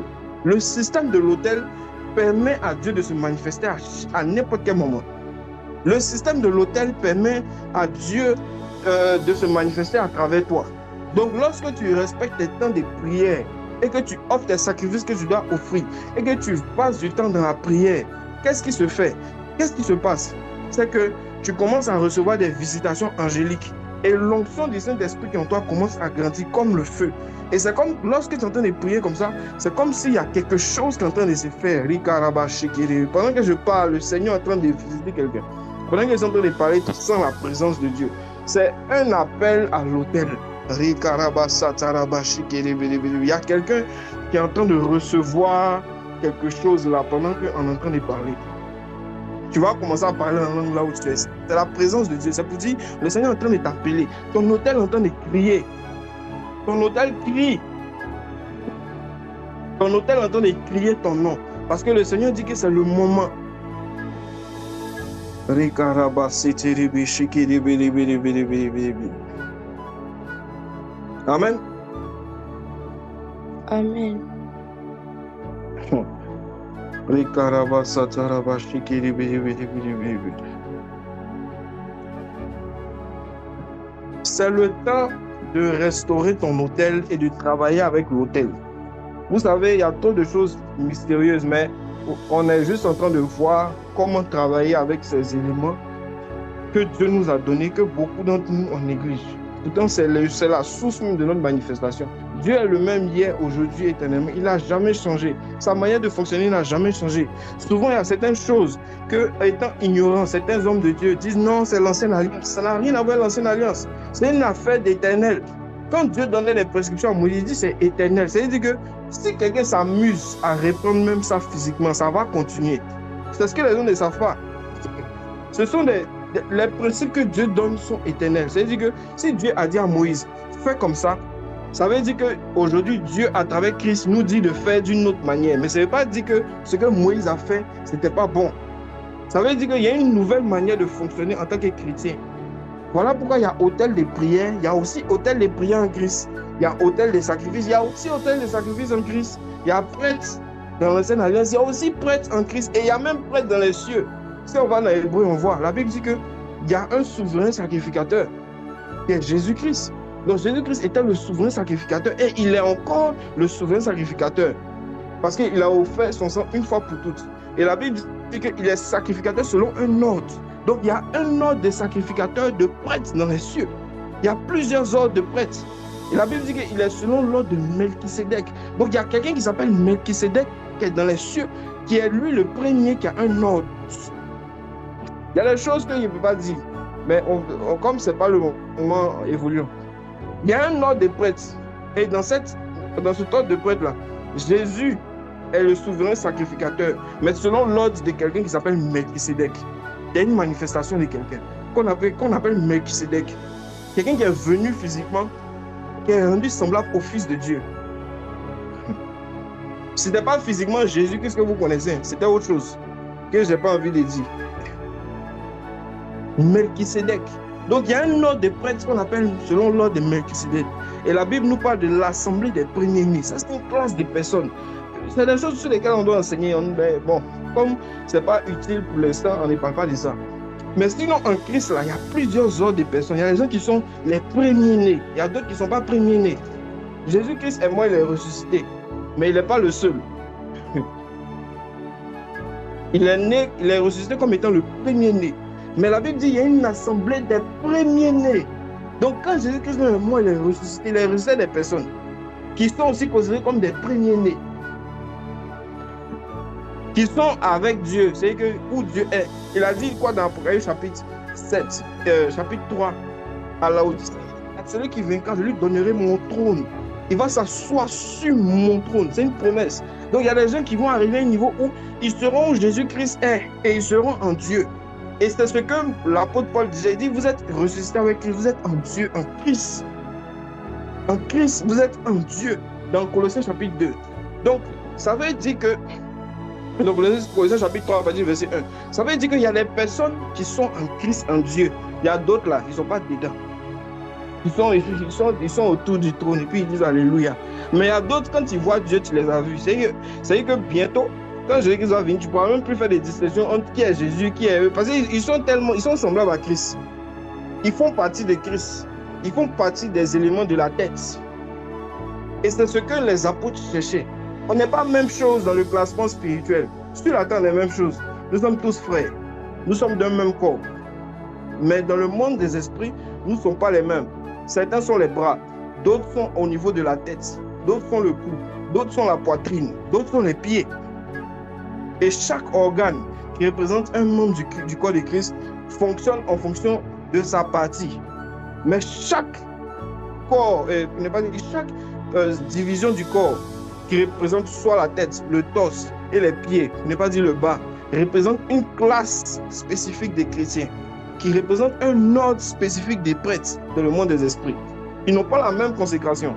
Le système de l'autel permet à Dieu de se manifester à n'importe quel moment. Le système de l'autel permet à Dieu de se manifester à travers toi. Donc, lorsque tu respectes tes temps de prière et que tu offres tes sacrifices que tu dois offrir et que tu passes du temps dans la prière, qu'est-ce qui se fait? Qu'est-ce qui se passe? C'est que tu commences à recevoir des visitations angéliques et l'onction du Saint-Esprit qui en toi commence à grandir comme le feu. Et c'est comme, lorsque tu es en train de prier comme ça, c'est comme s'il y a quelque chose qui est en train de se faire. Pendant que je parle, le Seigneur est en train de visiter quelqu'un. Pendant que je suis en train de parler, tu sens la présence de Dieu. C'est un appel à l'autel. Il y a quelqu'un qui est en train de recevoir quelque chose là pendant qu'on est en train de parler. Tu vas commencer à parler en langue là où tu es. C'est la présence de Dieu. C'est pour dire, le Seigneur est en train de t'appeler. Ton autel est en train de crier. Ton autel crie. Ton autel est en train de crier ton nom. Parce que le Seigneur dit que c'est le moment. Amen. Amen. C'est le temps de restaurer ton autel et de travailler avec l'autel. Vous savez, il y a trop de choses mystérieuses, mais on est juste en train de voir comment travailler avec ces éléments que Dieu nous a donnés, que beaucoup d'entre nous on néglige. Pourtant, c'est la source même de notre manifestation. Dieu est le même hier, aujourd'hui, éternellement. Il n'a jamais changé. Sa manière de fonctionner n'a jamais changé. Souvent, il y a certaines choses que, étant ignorants, certains hommes de Dieu disent non, c'est l'ancienne alliance. Ça n'a rien à voir avec l'ancienne alliance. C'est une affaire d'éternel. Quand Dieu donnait les prescriptions à Moïse, il dit c'est éternel. C'est-à-dire que si quelqu'un s'amuse à répondre même ça physiquement, ça va continuer. C'est ce que les gens ne savent pas. Ce sont les principes que Dieu donne sont éternels. C'est-à-dire que si Dieu a dit à Moïse, fais comme ça veut dire qu'aujourd'hui, Dieu, à travers Christ, nous dit de faire d'une autre manière. Mais ça ne veut pas dire que ce que Moïse a fait, ce n'était pas bon. Ça veut dire qu'il y a une nouvelle manière de fonctionner en tant que chrétien. Voilà pourquoi il y a autel de prière, il y a aussi autel de prière en Christ. Il y a autel de sacrifice, il y a aussi autel de sacrifice en Christ. Il y a prêtre Dans l'ancienne alliance, il y a aussi prêtre en Christ et il y a même prêtre dans les cieux. Si on va dans l'Hébreu, on voit, la Bible dit qu'il y a un souverain sacrificateur qui est Jésus-Christ. Donc Jésus-Christ était le souverain sacrificateur et il est encore le souverain sacrificateur parce qu'il a offert son sang une fois pour toutes. Et la Bible dit qu'il est sacrificateur selon un ordre. Donc il y a un ordre de sacrificateurs, de prêtres dans les cieux. Il y a plusieurs ordres de prêtres. Et la Bible dit qu'il est selon l'ordre de Melchisédek. Donc il y a quelqu'un qui s'appelle Melchisédek qui est dans les cieux, qui est lui le premier qui a un ordre. Il y a des choses qu'il ne peut pas dire, mais comme ce n'est pas le moment évoluant. Il y a un ordre de prêtres. Et dans cet ordre de prêtres-là, Jésus est le souverain sacrificateur, mais selon l'ordre de quelqu'un qui s'appelle Melchisédek. Il y a une manifestation de quelqu'un qu'on appelle Melchisédek. Quelqu'un qui est venu physiquement, qui est rendu semblable au Fils de Dieu. Ce n'était pas physiquement Jésus, qu'est-ce que vous connaissez? C'était autre chose que je n'ai pas envie de dire. Melchisédek. Donc il y a un ordre de prêtres qu'on appelle selon l'ordre de Melchisédek. Et la Bible nous parle de l'assemblée des premiers-nés. Ça, c'est une classe de personnes. C'est des choses sur lesquelles on doit enseigner. Bon, comme ce n'est pas utile pour l'instant, on ne parle pas de ça. Mais sinon, en Christ, là, il y a plusieurs ordres de personnes. Il y a des gens qui sont les premiers-nés. Il y a d'autres qui ne sont pas premiers-nés. Jésus-Christ est mort, il est ressuscité. Mais il n'est pas le seul. Il est né, il est ressuscité comme étant le premier-né. Mais la Bible dit qu'il y a une assemblée des premiers-nés. Donc quand Jésus-Christ est mort, il est ressuscité des personnes qui sont aussi considérées comme des premiers-nés. Qui sont avec Dieu. C'est-à-dire où Dieu est. Il a dit quoi dans Apocalypse chapitre 7, chapitre 3 à Laodicée. Celui qui vaincra, je lui donnerai mon trône. Il va s'asseoir sur mon trône. C'est une promesse. Donc il y a des gens qui vont arriver à un niveau où ils seront où Jésus-Christ est et ils seront en Dieu. Et c'est ce que l'apôtre Paul disait. Il dit, vous êtes ressuscité avec Christ, vous êtes en Dieu, en Christ. En Christ, vous êtes en Dieu. Dans Colossiens chapitre 2. Donc, ça veut dire que, dans Colossiens chapitre 3, verset 1, ça veut dire qu'il y a des personnes qui sont en Christ, en Dieu. Il y a d'autres là, ils ne sont pas dedans. Ils sont autour du trône et puis ils disent Alléluia. Mais il y a d'autres, quand ils voient Dieu, tu les as vus. C'est que bientôt, quand Jésus va venir, tu ne pourras même plus faire des distinctions entre qui est Jésus, qui est eux. Parce qu'ils sont semblables à Christ. Ils font partie de Christ. Ils font partie des éléments de la tête. Et c'est ce que les apôtres cherchaient. On n'est pas la même chose dans le classement spirituel. Sur la terre, on est la même chose. Nous sommes tous frères. Nous sommes d'un même corps. Mais dans le monde des esprits, nous ne sommes pas les mêmes. Certains sont les bras, d'autres sont au niveau de la tête, d'autres sont le cou, d'autres sont la poitrine, d'autres sont les pieds. Et chaque organe qui représente un membre du corps de Christ fonctionne en fonction de sa partie. Mais chaque corps, chaque division du corps qui représente soit la tête, le torse et les pieds, pour ne pas dire le bas, représente une classe spécifique des chrétiens, qui représente un ordre spécifique des prêtres dans le monde des esprits. Ils n'ont pas la même consécration.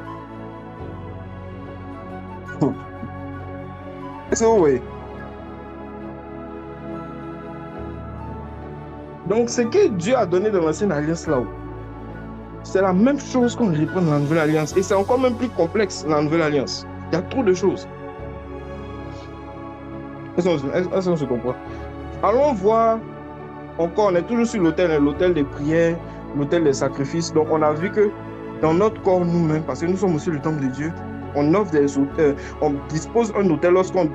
Est-ce que vous voyez? Donc, ce que Dieu a donné dans l'ancienne alliance là-haut, c'est la même chose qu'on reprend dans la nouvelle alliance. Et c'est encore même plus complexe dans la nouvelle alliance. Il y a trop de choses. Est-ce qu'on se comprend? Allons voir. Encore, on est toujours sur l'autel des prières, l'autel des sacrifices. Donc, on a vu que dans notre corps nous-mêmes, parce que nous sommes aussi le temple de Dieu, on offre des autels, on dispose un autel lorsqu'on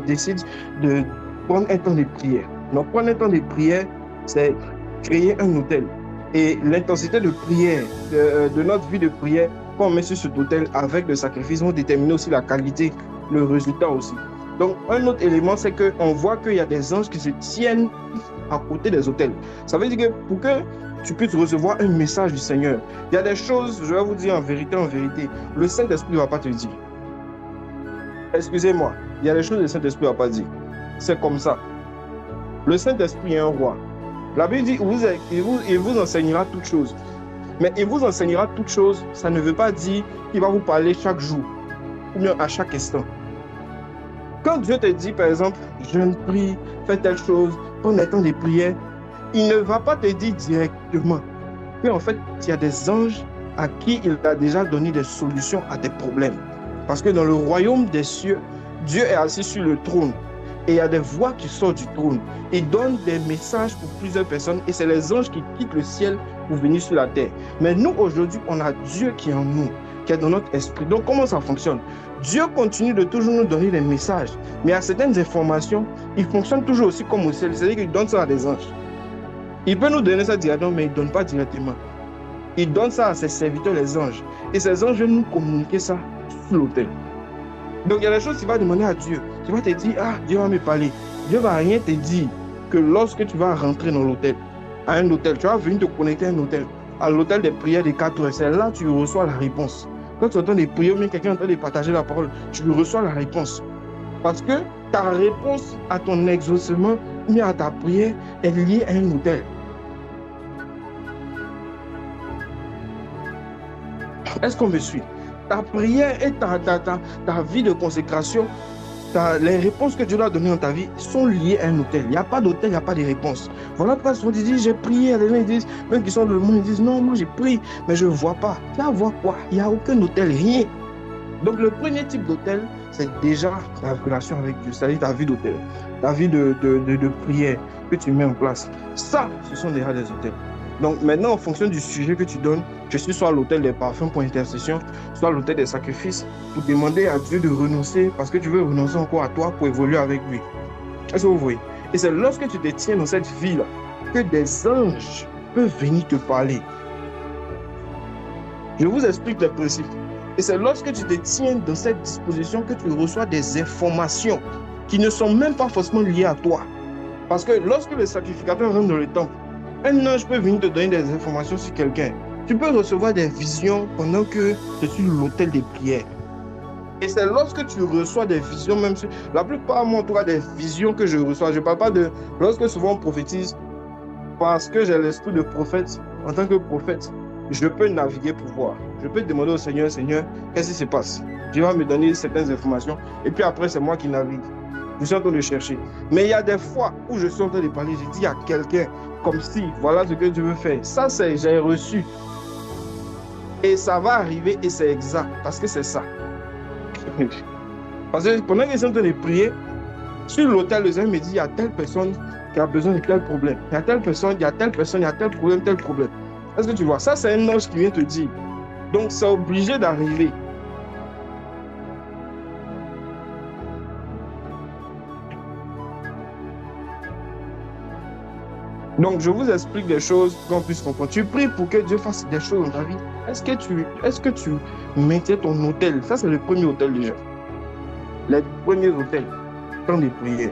décide de prendre un temps de prière. Donc, prendre un temps de prière, c'est créer un autel. Et l'intensité de prière, de notre vie de prière, quand on met sur cet autel avec le sacrifice, on détermine aussi la qualité, le résultat aussi. Donc, un autre élément, c'est qu'on voit qu'il y a des anges qui se tiennent à côté des autels. Ça veut dire que pour que tu puisses recevoir un message du Seigneur, il y a des choses, je vais vous dire en vérité, le Saint-Esprit ne va pas te dire. Excusez-moi, il y a des choses que le Saint-Esprit ne va pas dire. C'est comme ça. Le Saint-Esprit est un roi. La Bible dit, il vous enseignera toutes choses. Mais il vous enseignera toutes choses, ça ne veut pas dire qu'il va vous parler chaque jour, ou bien à chaque instant. Quand Dieu te dit, par exemple, jeûne, prie, fais telle chose, prends le temps de prière, il ne va pas te dire directement. Mais en fait, il y a des anges à qui il a déjà donné des solutions à tes problèmes. Parce que dans le royaume des cieux, Dieu est assis sur le trône. Et il y a des voix qui sortent du trône. Il donne des messages pour plusieurs personnes. Et c'est les anges qui quittent le ciel pour venir sur la terre. Mais nous, aujourd'hui, on a Dieu qui est en nous, qui est dans notre esprit. Donc, comment ça fonctionne? Dieu continue de toujours nous donner des messages. Mais à certaines informations, il fonctionne toujours aussi comme au ciel. C'est-à-dire qu'il donne ça à des anges. Il peut nous donner ça directement, mais il ne donne pas directement. Il donne ça à ses serviteurs, les anges. Et ces anges viennent nous communiquer ça sur l'autel. Donc, il y a des choses qu'il va demander à Dieu. Tu vas te dire, ah, Dieu va me parler. Dieu ne va rien te dire que lorsque tu vas rentrer dans l'hôtel, à un hôtel, tu vas venir te connecter à un hôtel, à l'hôtel des prières des 4 heures. C'est là que tu reçois la réponse. Quand tu entends des prières, ou bien quelqu'un entend de partager la parole, tu reçois la réponse. Parce que ta réponse à ton exaucement, ou bien à ta prière, est liée à un hôtel. Est-ce qu'on me suit? Ta prière et ta vie de consécration, les réponses que Dieu doit donner dans ta vie sont liées à un hôtel. Il n'y a pas d'hôtel, il n'y a pas de réponse. Voilà pourquoi souvent ils disent, j'ai prié. Les gens ils disent, même qui sont dans le monde, ils disent, non, moi j'ai prié, mais je ne vois pas. Tu vas voir quoi? Il n'y a aucun hôtel, rien. Donc le premier type d'hôtel, c'est déjà ta relation avec Dieu, c'est-à-dire ta vie d'hôtel, ta vie de prière que tu mets en place. Ça, ce sont déjà des hôtels. Donc maintenant, en fonction du sujet que tu donnes, je suis soit à l'hôtel des parfums pour intercession, soit à l'hôtel des sacrifices, pour demander à Dieu de renoncer, parce que tu veux renoncer encore à toi pour évoluer avec lui. Est-ce que vous voyez? Et c'est lorsque tu te tiens dans cette vie-là que des anges peuvent venir te parler. Je vous explique les principes. Et c'est lorsque tu te tiens dans cette disposition que tu reçois des informations qui ne sont même pas forcément liées à toi. Parce que lorsque le sacrificateur rentre dans le temple, un ange peut venir te donner des informations sur quelqu'un. Tu peux recevoir des visions pendant que tu es sur l'autel des prières. Et c'est lorsque tu reçois des visions, même si la plupart, moi, en tout cas, des visions que je reçois. Je ne parle pas de lorsque souvent on prophétise, parce que j'ai l'esprit de prophète. En tant que prophète, je peux naviguer pour voir. Je peux demander au Seigneur, Seigneur, qu'est-ce qui se passe? Dieu va me donner certaines informations. Et puis après, c'est moi qui navigue. Je suis en train de chercher. Mais il y a des fois où je suis en train de parler, je dis à quelqu'un, comme si, voilà ce que Dieu veut faire. Ça, c'est, j'ai reçu. Et ça va arriver et c'est exact, parce que c'est ça. Parce que pendant que je suis en train de prier, sur l'autel, le Seigneur me dit, il y a telle personne qui a besoin de tel problème. Il y a telle personne, il y a telle personne, il y a tel problème, tel problème. Est-ce que tu vois? Ça, c'est un ange qui vient te dire. Donc, c'est obligé d'arriver. Donc, je vous explique des choses qu'on puisse comprendre. Tu pries pour que Dieu fasse des choses dans ta vie. Est-ce que tu maintiens ton hôtel? Ça, c'est le premier hôtel déjà. Les premiers hôtels, temps de prière.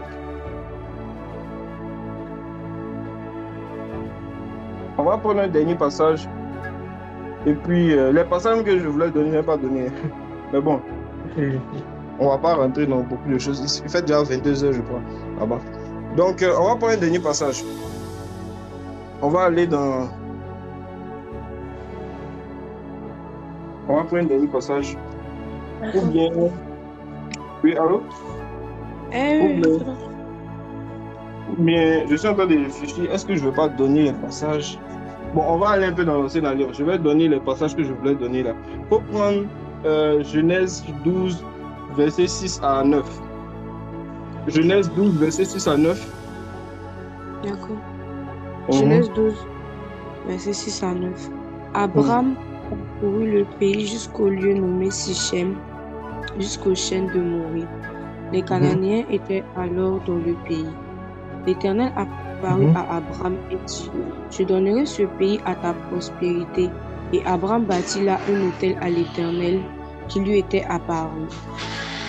On va prendre un dernier passage. Et puis, les passages que je voulais donner, je ne vais pas donner. Mais bon, on ne va pas rentrer dans beaucoup de choses. Il fait déjà 22 heures, je crois, là-bas. Donc, on va prendre un dernier passage. On va aller dans... On va prendre un dernier passage. Ou bien... Oui, allô? Ou bien, je suis en train de réfléchir. Est-ce que je ne vais pas donner les passages? Bon, on va aller un peu dans le scénario. Je vais donner les passages que je voulais donner là. Il faut prendre Genèse 12, versets 6 à 9. Genèse 12, versets 6 à 9. D'accord. Genèse 12, versets 6 à 9. Abraham parcourut le pays jusqu'au lieu nommé Sichem, jusqu'aux chaînes de Morée. Les Cananéens étaient alors dans le pays. L'Éternel apparut à Abraham et dit, je donnerai ce pays à ta prospérité. Et Abraham bâtit là un autel à l'Éternel qui lui était apparu.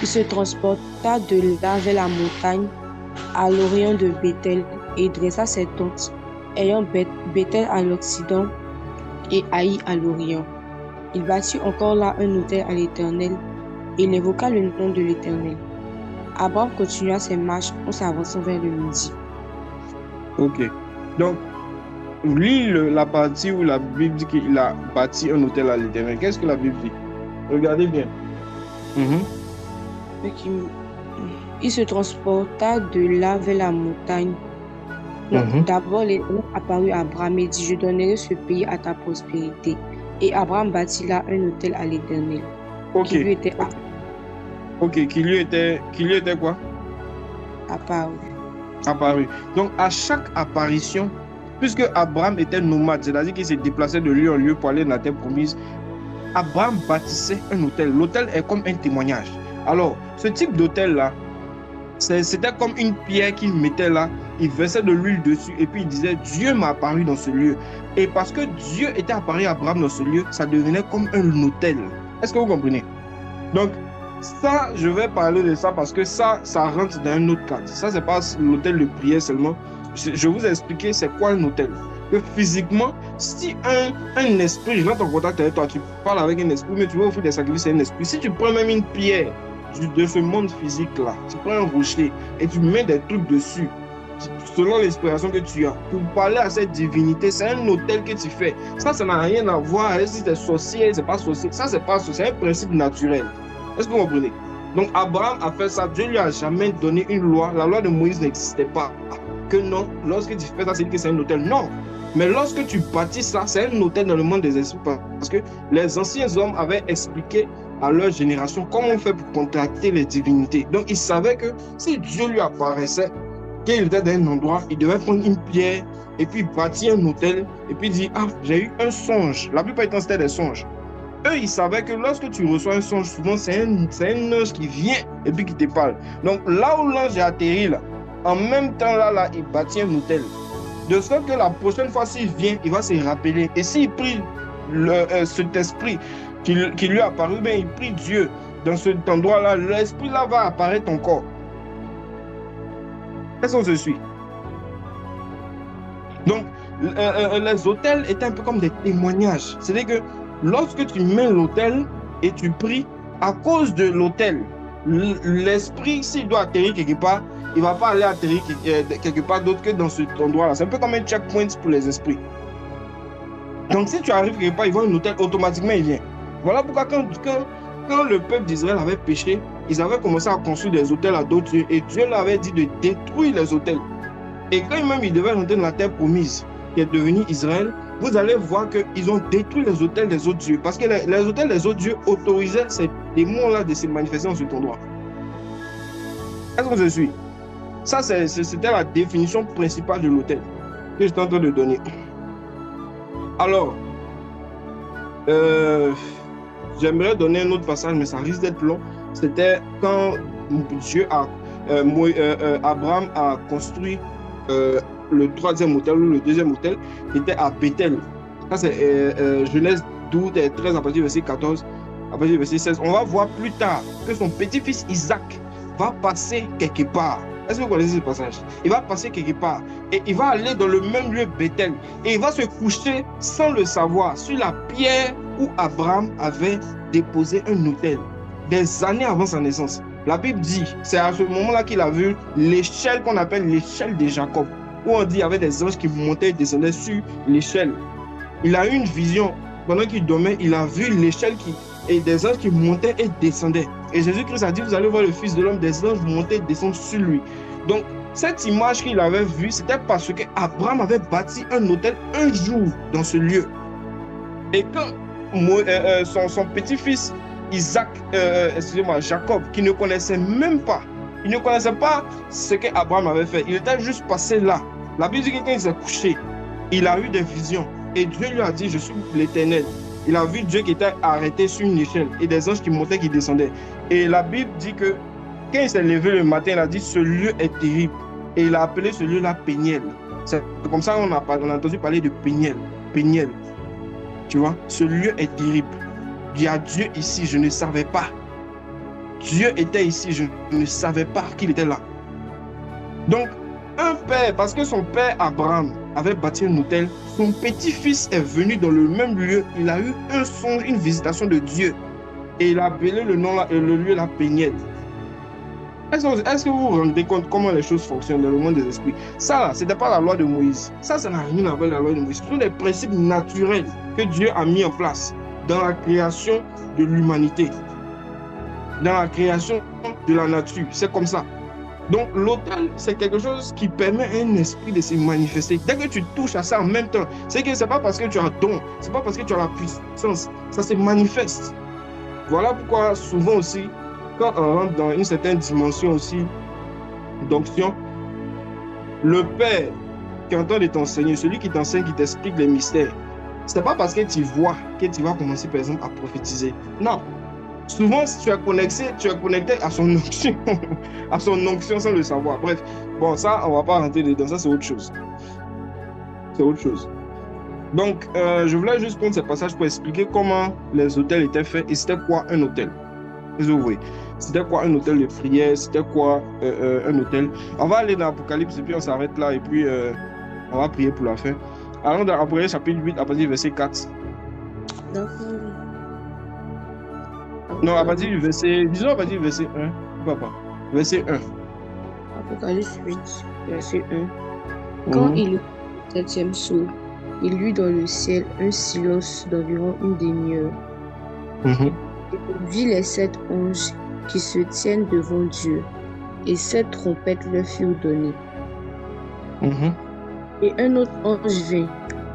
Il se transporta de là vers la montagne à l'orient de Béthel et dressa ses tentes, ayant Béthel à l'occident et Haï à l'orient. Il bâtit encore là un autel à l'Éternel et il évoqua le nom de l'Éternel. Abraham continua ses marches en s'avançant vers le midi. Ok. Donc, lis la partie où la Bible dit qu'il a bâti un autel à l'Éternel. Qu'est-ce que la Bible dit? Regardez bien. Il se transporta de là vers la montagne. D'abord, l'Éternel apparut à Abraham et dit, je donnerai ce pays à ta prospérité. Et Abraham bâtit là un autel à l'Éternel qui lui était apparu. Ok, qui lui était quoi? Apparu. Donc, à chaque apparition, puisque Abraham était nomade, c'est-à-dire qu'il se déplaçait de lieu en lieu pour aller dans la terre promise, Abraham bâtissait un autel. L'autel est comme un témoignage. Alors, ce type d'autel-là, c'était comme une pierre qu'il mettait là, il versait de l'huile dessus et puis il disait « Dieu m'a apparu dans ce lieu ». Et parce que Dieu était apparu à Abraham dans ce lieu, ça devenait comme un autel. Est-ce que vous comprenez? Donc, ça, je vais parler de ça parce que ça rentre dans un autre cadre. Ça, c'est pas l'autel de prière seulement. Je vais vous expliquer c'est quoi un autel. Que physiquement, si un esprit, je rentre en contact avec toi, tu parles avec un esprit, mais tu vas offrir des sacrifices à un esprit. Si tu prends même une pierre de ce monde physique-là, tu prends un rocher et tu mets des trucs dessus, selon l'inspiration que tu as, pour parler à cette divinité, c'est un autel que tu fais. Ça n'a rien à voir avec si c'est sorcier, c'est pas sorcier. Ça, c'est pas sorcier, c'est un principe naturel. Est-ce que vous comprenez? Donc, Abraham a fait ça. Dieu lui a jamais donné une loi. La loi de Moïse n'existait pas. Que non, lorsque tu fais ça, c'est que c'est un autel. Non. Mais lorsque tu bâtis ça, c'est un autel dans le monde des esprits. Parce que les anciens hommes avaient expliqué à leur génération comment on fait pour contacter les divinités. Donc, ils savaient que si Dieu lui apparaissait, qu'il était dans un endroit, il devait prendre une pierre et puis bâtir un autel et puis dire « Ah, j'ai eu un songe ». La plupart du temps, c'était des songes. Eux, ils savaient que lorsque tu reçois un songe, souvent, c'est un ange qui vient et puis qui te parle. Donc, là où l'ange est atterri, là, en même temps, là, il bâtit un autel. De sorte que la prochaine fois, s'il vient, il va se rappeler. Et s'il prie cet esprit qui lui est apparu, ben, il prie Dieu dans cet endroit-là, l'esprit là va apparaître encore. Est-ce qu'on se suit? Donc, les autels étaient un peu comme des témoignages. C'est-à-dire que lorsque tu mets l'autel et tu pries, à cause de l'autel, l'esprit, s'il doit atterrir quelque part, il ne va pas aller atterrir quelque part d'autre que dans cet endroit-là. C'est un peu comme un checkpoint pour les esprits. Donc, si tu arrives quelque part, ils voient un autel, automatiquement, il vient. Voilà pourquoi quand le peuple d'Israël avait péché, ils avaient commencé à construire des autels à d'autres dieux et Dieu leur avait dit de détruire les autels. Et quand même ils devaient rentrer dans la terre promise, qui est devenue Israël, vous allez voir qu'ils ont détruit les autels des autres dieux. Parce que les autels des autres dieux autorisaient ces démons-là de se manifester dans cet endroit. Est-ce que je suis? Ça, c'était la définition principale de l'autel que j'étais en train de donner. Alors, j'aimerais donner un autre passage, mais ça risque d'être long. C'était quand Abraham a construit le troisième autel ou le deuxième autel, qui était à Bethel. Ça, c'est Genèse 12, 13, à partir du verset 14, à partir du verset 16. On va voir plus tard que son petit-fils Isaac va passer quelque part. Est-ce que vous connaissez ce passage? Il va passer quelque part et il va aller dans le même lieu Bethel et il va se coucher sans le savoir sur la pierre où Abraham avait déposé un autel des années avant sa naissance. La Bible dit, c'est à ce moment-là qu'il a vu l'échelle qu'on appelle l'échelle de Jacob, où on dit qu'il y avait des anges qui montaient et descendaient sur l'échelle. Il a eu une vision. Pendant qu'il dormait, il a vu l'échelle et des anges qui montaient et descendaient. Et Jésus-Christ a dit, vous allez voir le Fils de l'homme, des anges monter et descendre sur lui. Donc, cette image qu'il avait vue, c'était parce qu'Abraham avait bâti un autel un jour dans ce lieu. Et quand son petit-fils Isaac, Jacob, qui ne connaissait même pas, il ne connaissait pas ce qu'Abraham avait fait. Il était juste passé là. La Bible dit que quand il s'est couché, il a eu des visions. Et Dieu lui a dit, je suis l'Éternel. Il a vu Dieu qui était arrêté sur une échelle et des anges qui montaient, qui descendaient. Et la Bible dit que quand il s'est levé le matin, il a dit, ce lieu est terrible. Et il a appelé ce lieu-là Péniel. C'est comme ça qu'on a entendu parler de Péniel. Péniel. Tu vois, ce lieu est terrible. Il y a Dieu ici, je ne savais pas. Dieu était ici, je ne savais pas qu'il était là. Donc, un père, parce que son père Abraham avait bâti un autel, son petit-fils est venu dans le même lieu. Il a eu un songe, une visitation de Dieu. Et il a appelé le lieu là Péniel. Est-ce que vous vous rendez compte comment les choses fonctionnent dans le monde des esprits? Ça là, ce n'était pas la loi de Moïse. Ça n'a rien à voir avec la loi de Moïse. Ce sont des principes naturels que Dieu a mis en place dans la création de l'humanité, dans la création de la nature. C'est comme ça. Donc l'autel, c'est quelque chose qui permet à un esprit de se manifester. Dès que tu touches à ça en même temps, c'est que ce n'est pas parce que tu as don, ce n'est pas parce que tu as la puissance, ça se manifeste. Voilà pourquoi souvent aussi, quand on rentre dans une certaine dimension aussi d'onction, le Père qui est en train de t'enseigner, celui qui t'enseigne, qui t'explique les mystères, ce n'est pas parce que tu vois que tu vas commencer, par exemple, à prophétiser. Non. Souvent, si tu es connecté à son onction, à son onction sans le savoir. Bref, bon, ça, on ne va pas rentrer dedans, ça, c'est autre chose. C'est autre chose. Donc, je voulais juste prendre ce passage pour expliquer comment les autels étaient faits et c'était quoi un autel. Vous voyez, c'était quoi un autel de prière, c'était quoi un autel. On va aller dans l'Apocalypse et puis on s'arrête là et puis on va prier pour la fin. Allons dans Apocalypse chapitre 8 à partir du verset 4. D'accord. Non, à partir du verset, disons à partir du verset 1. Pourquoi pas? Verset 1. Apocalypse 8, verset 1. Quand il eut le 7e sceau, il y eut dans le ciel un silence d'environ une demi-heure. Et il vit les 7 anges qui se tiennent devant Dieu, et 7 trompettes leur furent données. Et un autre ange vint,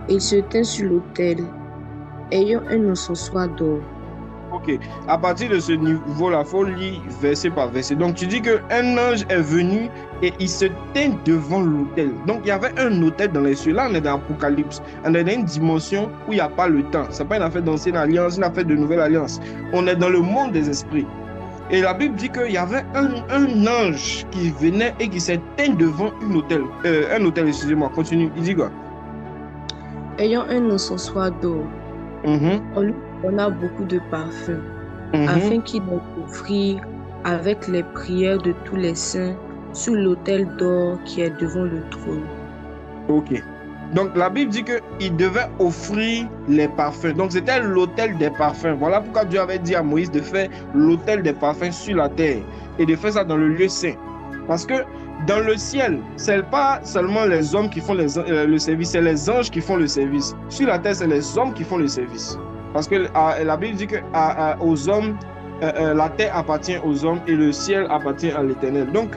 et il se tint sur l'autel, ayant un encensoir d'or. Ok, à partir de ce niveau-là, il faut lire verset par verset. Donc, tu dis qu'un ange est venu et il se tint devant l'autel. Donc, il y avait un autel dans les cieux. Là, on est dans l'Apocalypse. On est dans une dimension où il n'y a pas le temps. Ce n'est pas une affaire d'ancienne alliance, une affaire de nouvelle alliance. On est dans le monde des esprits. Et la Bible dit qu'il y avait un ange qui venait et qui s'est tint devant un autel, excusez-moi, continue. Il dit quoi? Ayant un encensoir d'or. On a beaucoup de parfums, afin qu'il offrit avec les prières de tous les saints sur l'autel d'or qui est devant le trône. Ok. Donc la Bible dit qu'il devait offrir les parfums. Donc c'était l'autel des parfums. Voilà pourquoi Dieu avait dit à Moïse de faire l'autel des parfums sur la terre et de faire ça dans le lieu saint. Parce que dans le ciel, ce n'est pas seulement les hommes qui font le service, c'est les anges qui font le service. Sur la terre, c'est les hommes qui font le service. Parce que la Bible dit que aux hommes, la terre appartient aux hommes et le ciel appartient à l'Éternel. Donc,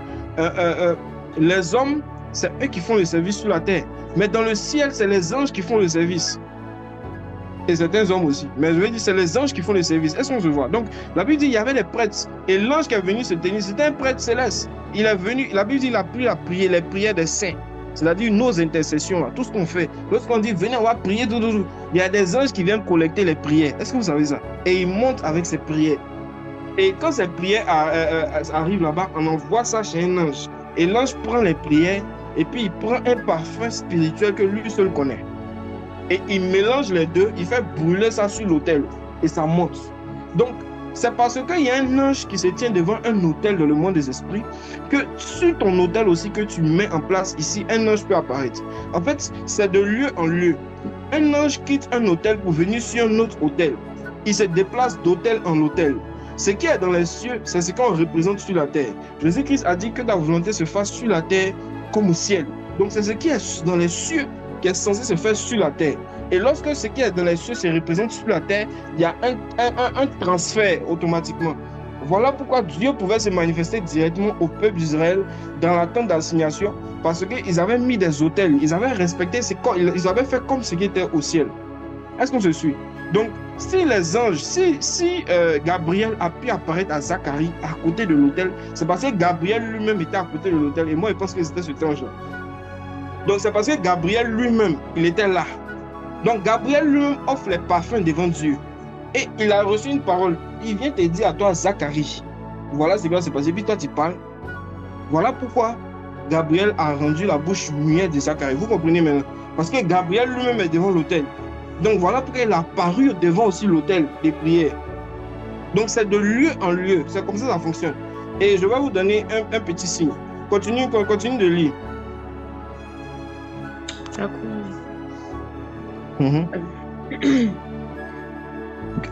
les hommes, c'est eux qui font le service sur la terre. Mais dans le ciel, c'est les anges qui font le service. Et certains hommes aussi. Mais je veux dire, c'est les anges qui font le service. Est-ce qu'on se voit? Donc, la Bible dit qu'il y avait des prêtres. Et l'ange qui est venu se tenir, c'était un prêtre céleste. Il est venu, la Bible dit qu'il a pris les prières des saints. C'est-à-dire nos intercessions, là, tout ce qu'on fait. Lorsqu'on dit, venez, on va prier, tout. Il y a des anges qui viennent collecter les prières. Est-ce que vous savez ça? Et ils montent avec ces prières. Et quand ces prières arrivent là-bas, on envoie ça chez un ange. Et l'ange prend les prières et puis il prend un parfum spirituel que lui seul connaît. Et il mélange les deux, il fait brûler ça sur l'autel et ça monte. Donc, c'est parce qu'il y a un ange qui se tient devant un autel dans le monde des esprits que sur ton autel aussi que tu mets en place ici, un ange peut apparaître. En fait, c'est de lieu en lieu. Un ange quitte un autel pour venir sur un autre autel. Il se déplace d'autel en autel. Ce qui est dans les cieux, c'est ce qu'on représente sur la terre. Jésus-Christ a dit que ta volonté se fasse sur la terre comme au ciel. Donc c'est ce qui est dans les cieux qui est censé se faire sur la terre. Et lorsque ce qui est dans les cieux se représente sur la terre, il y a un transfert automatiquement. Voilà pourquoi Dieu pouvait se manifester directement au peuple d'Israël dans la tente d'assignation, parce qu'ils avaient mis des autels, ils avaient respecté, ils avaient fait comme ce qui était au ciel. Est-ce qu'on se suit? Donc, si les anges, si Gabriel a pu apparaître à Zacharie à côté de l'autel, c'est parce que Gabriel lui-même était à côté de l'autel. Et moi, je pense que c'était cet ange-là. Donc, c'est parce que Gabriel lui-même, il était là. Donc, Gabriel lui-même offre les parfums devant Dieu. Et il a reçu une parole. Il vient te dire à toi, Zacharie, voilà ce qui va se passer. Puis toi, tu parles. Voilà pourquoi Gabriel a rendu la bouche muette de Zacharie. Vous comprenez maintenant? Parce que Gabriel lui-même est devant l'autel. Donc voilà pourquoi il a apparu devant aussi l'autel des prières. Donc c'est de lieu en lieu. C'est comme ça que ça fonctionne. Et je vais vous donner un petit signe. Continue de lire.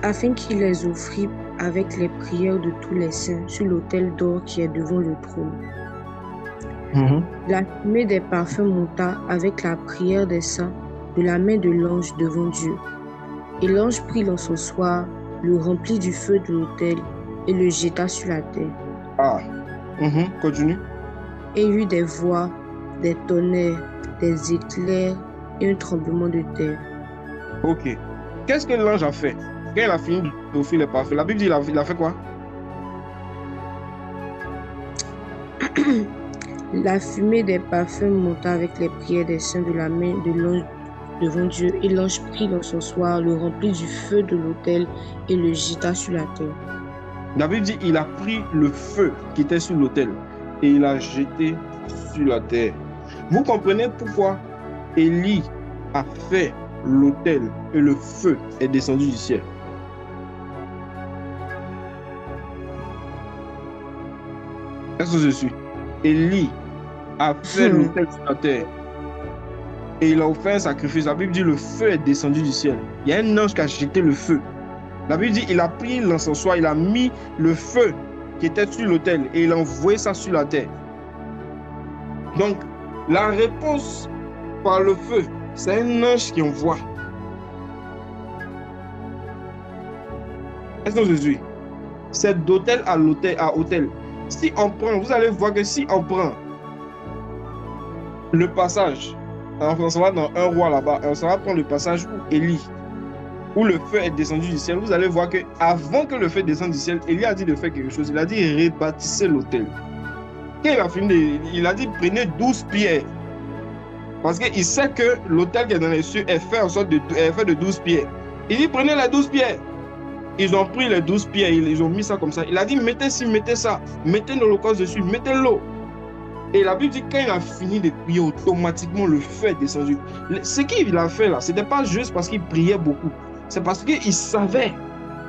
Afin qu'il les offrit avec les prières de tous les saints sur l'autel d'or qui est devant le trône. La fumée des parfums monta avec la prière des saints de la main de l'ange devant Dieu. Et l'ange prit l'encensoir, le remplit du feu de l'autel et le jeta sur la terre. Continue. Et il y eut des voix, des tonnerres, des éclairs et un tremblement de terre. Ok. Qu'est-ce que l'ange a fait? Quand il a fini d'offrir les parfums, la Bible dit il a fait quoi? La fumée des parfums monta avec les prières des saints de la main de l'ange devant Dieu, et l'ange prit l'encensoir, le remplit du feu de l'autel et le jeta sur la terre. David dit, il a pris le feu qui était sur l'autel et il l'a jeté sur la terre. Vous comprenez pourquoi Élie a fait l'autel et le feu est descendu du ciel. Est-ce que je suis? Élie a fait l'autel sur la terre et il a offert un sacrifice. La Bible dit le feu est descendu du ciel. Il y a un ange qui a jeté le feu. La Bible dit il a pris l'encensoir, il a mis le feu qui était sur l'autel et il a envoyé ça sur la terre. Donc, la réponse par le feu, c'est un ange qui envoie. Est-ce que je suis? C'est d'autel à autel. Si on prend, vous allez voir que si on prend le passage, on s'en va dans un roi là-bas, on s'en va prendre le passage où Élie, où le feu est descendu du ciel, vous allez voir que avant que le feu descende du ciel, Élie a dit de faire quelque chose. Il a dit rebâtissez l'autel. Quand il a fini, il a dit prenez 12 pierres. Parce qu'il sait que l'autel qui est dans les cieux est fait en sorte de 12 pierres. Il dit prenez les 12 pierres. Ils ont pris les 12 pierres, ils ont mis ça comme ça. Il a dit mettez ci, mettez ça, mettez l'holocauste dessus, mettez l'eau. Et la Bible dit quand il a fini de prier, automatiquement le feu est descendu. Ce qu'il a fait là, ce n'était pas juste parce qu'il priait beaucoup. C'est parce qu'il savait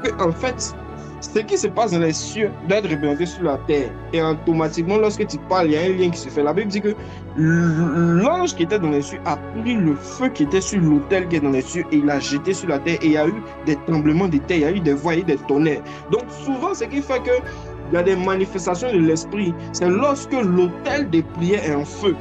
que en fait, ce qui se passe dans les cieux doit être représenté sur la terre. Et automatiquement, lorsque tu parles, il y a un lien qui se fait. La Bible dit que l'ange qui était dans les cieux a pris le feu qui était sur l'autel qui est dans les cieux et il l'a jeté sur la terre. Et il y a eu des tremblements de terre, il y a eu des voix et des tonnerres. Donc souvent, ce qui fait que il y a des manifestations de l'esprit, c'est lorsque l'autel de prière est en feu.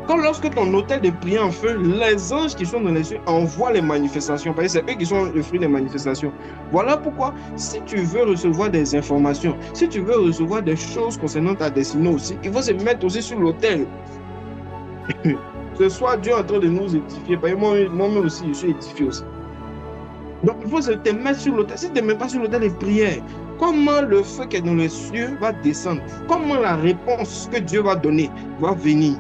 Quand lorsque ton autel de prière en feu, les anges qui sont dans les cieux envoient les manifestations. Parce que c'est eux qui sont le fruit des manifestations. Voilà pourquoi, si tu veux recevoir des informations, si tu veux recevoir des choses concernant ta destinée aussi, il faut se mettre aussi sur l'autel. Ce soir, Dieu est en train de nous édifier. Parce que moi-même aussi, je suis édifié aussi. Donc, il faut se mettre sur l'autel. Si tu ne te mets pas sur l'autel de prière, comment le feu qui est dans les cieux va descendre? Comment la réponse que Dieu va donner va venir?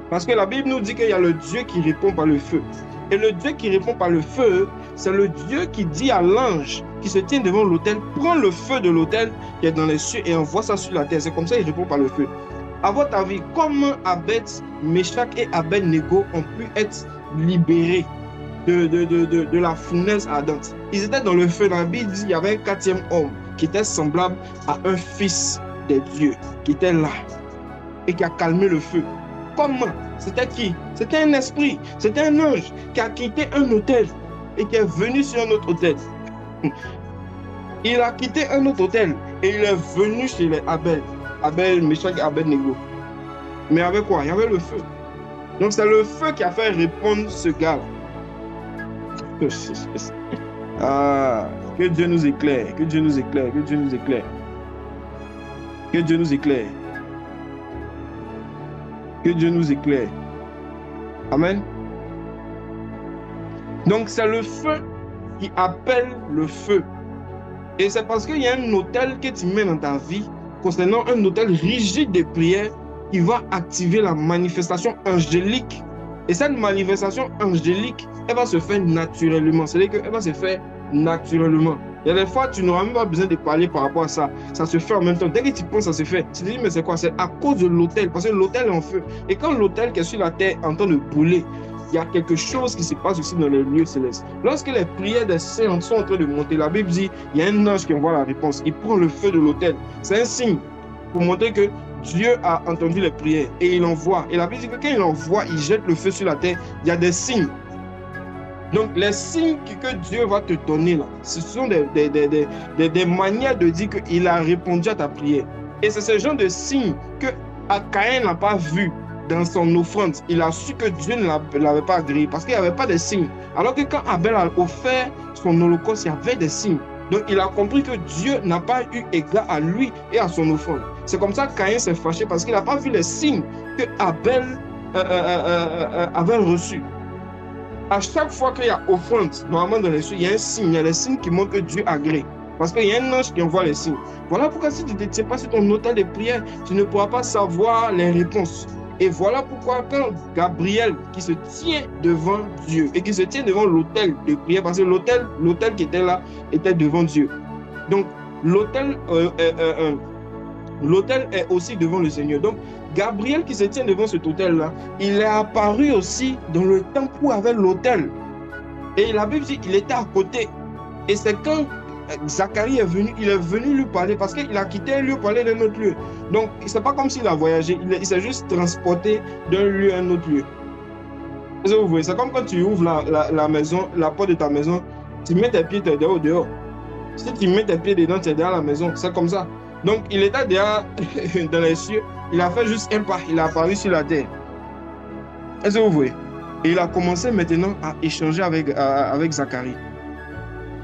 Parce que la Bible nous dit qu'il y a le Dieu qui répond par le feu. Et le Dieu qui répond par le feu, c'est le Dieu qui dit à l'ange qui se tient devant l'autel, prends le feu de l'autel qui est dans les cieux et envoie ça sur la terre. C'est comme ça qu'il répond par le feu. À votre avis, comment Abed, Meshach et Abed-Nego ont pu être libérés de la fournaise ardente? Ils étaient dans le feu. Dans la Bible dit qu'il y avait un quatrième homme qui était semblable à un fils des dieux, qui était là et qui a calmé le feu. Comment? C'était qui? C'était un esprit, c'était un ange qui a quitté un hôtel et qui est venu sur un autre hôtel. Il a quitté un autre hôtel et il est venu chez les Abel, Meshach et Abed-Nego. Mais avec quoi? Il y avait le feu. Donc c'est le feu qui a fait répondre ce gars. Ah, que Dieu nous éclaire, que Dieu nous éclaire, que Dieu nous éclaire. Que Dieu nous éclaire. Que Dieu nous éclaire. Amen. Donc c'est le feu qui appelle le feu. Et c'est parce qu'il y a un autel que tu mets dans ta vie, concernant un autel rigide de prière, qui va activer la manifestation angélique. Et cette manifestation angélique, elle va se faire naturellement. C'est-à-dire qu'elle va se faire naturellement. Il y a des fois, tu n'auras même pas besoin de parler par rapport à ça. Ça se fait en même temps. Dès que tu penses, ça se fait. Tu te dis, mais c'est quoi? C'est à cause de l'autel. Parce que l'autel est en feu. Et quand l'autel qui est sur la terre est en train de brûler, il y a quelque chose qui se passe aussi dans les lieux célestes. Lorsque les prières des saints sont en train de monter, la Bible dit, il y a un ange qui envoie la réponse. Il prend le feu de l'autel. C'est un signe pour montrer que Dieu a entendu les prières et il envoie. Et la Bible dit que quand il envoie, il jette le feu sur la terre. Il y a des signes. Donc, les signes que Dieu va te donner, là, ce sont des manières de dire qu'il a répondu à ta prière. Et c'est ce genre de signes que Caïn n'a pas vu dans son offrande. Il a su que Dieu ne l'avait pas agréé parce qu'il n'y avait pas de signes. Alors que quand Abel a offert son holocauste, il y avait des signes. Donc, il a compris que Dieu n'a pas eu égard à lui et à son offrande. C'est comme ça que Caïn s'est fâché parce qu'il n'a pas vu les signes que Abel avait reçus. À chaque fois qu'il y a offrande, normalement dans les cieux, il y a un signe, il y a des signes qui montrent que Dieu agrée. Parce qu'il y a un ange qui envoie les signes. Voilà pourquoi si tu ne te tiens pas sur ton autel de prière, tu ne pourras pas savoir les réponses. Et voilà pourquoi quand Gabriel qui se tient devant Dieu et qui se tient devant l'autel de prière, parce que l'autel qui était là était devant Dieu. Donc l'autel est aussi devant le Seigneur. Donc Gabriel qui se tient devant cet autel-là, il est apparu aussi dans le temple où avait l'autel. Et la Bible dit qu'il était à côté. Et c'est quand Zacharie est venu, il est venu lui parler parce qu'il a quitté un lieu pour aller dans un autre lieu. Donc, c'est pas comme s'il a voyagé, il s'est juste transporté d'un lieu à un autre lieu. Vous voyez, c'est comme quand tu ouvres la maison, la porte de ta maison, tu mets tes pieds, tu es dehors. Si tu mets tes pieds dedans, tu es derrière la maison. C'est comme ça. Donc, il était derrière dans les cieux, il a fait juste un pas, il a apparu sur la terre. Est-ce que vous voyez? Et il a commencé maintenant à échanger avec Zacharie.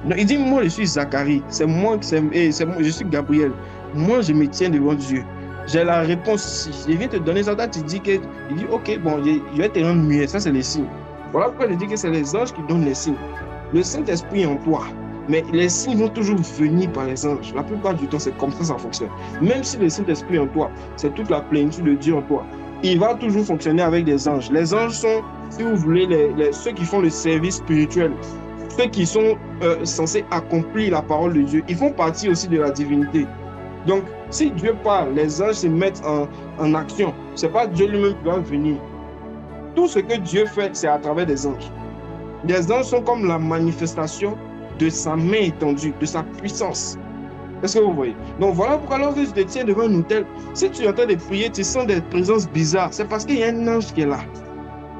Donc, il dit, moi je suis Zacharie, c'est moi, je suis Gabriel. Moi je me tiens devant Dieu. J'ai la réponse. Je viens te donner ça, tu dis que, il dit, ok, bon, je vais te rendre muet. Ça c'est les signes. Voilà pourquoi je dis que c'est les anges qui donnent les signes. Le Saint-Esprit est en toi, mais les signes vont toujours venir par les anges. La plupart du temps, c'est comme ça fonctionne. Même si le Saint-Esprit est en toi, c'est toute la plénitude de Dieu en toi. Il va toujours fonctionner avec des anges. Les anges sont, si vous voulez, ceux qui font le service spirituel. Ceux qui sont censés accomplir la parole de Dieu, ils font partie aussi de la divinité. Donc, si Dieu parle, les anges se mettent en action. Ce n'est pas Dieu lui-même qui va venir. Tout ce que Dieu fait, c'est à travers des anges. Les anges sont comme la manifestation de sa main étendue, de sa puissance. Est-ce que vous voyez? Donc, voilà pourquoi lorsque tu te tiens devant un autel, si tu es en train de prier, tu sens des présences bizarres. C'est parce qu'il y a un ange qui est là.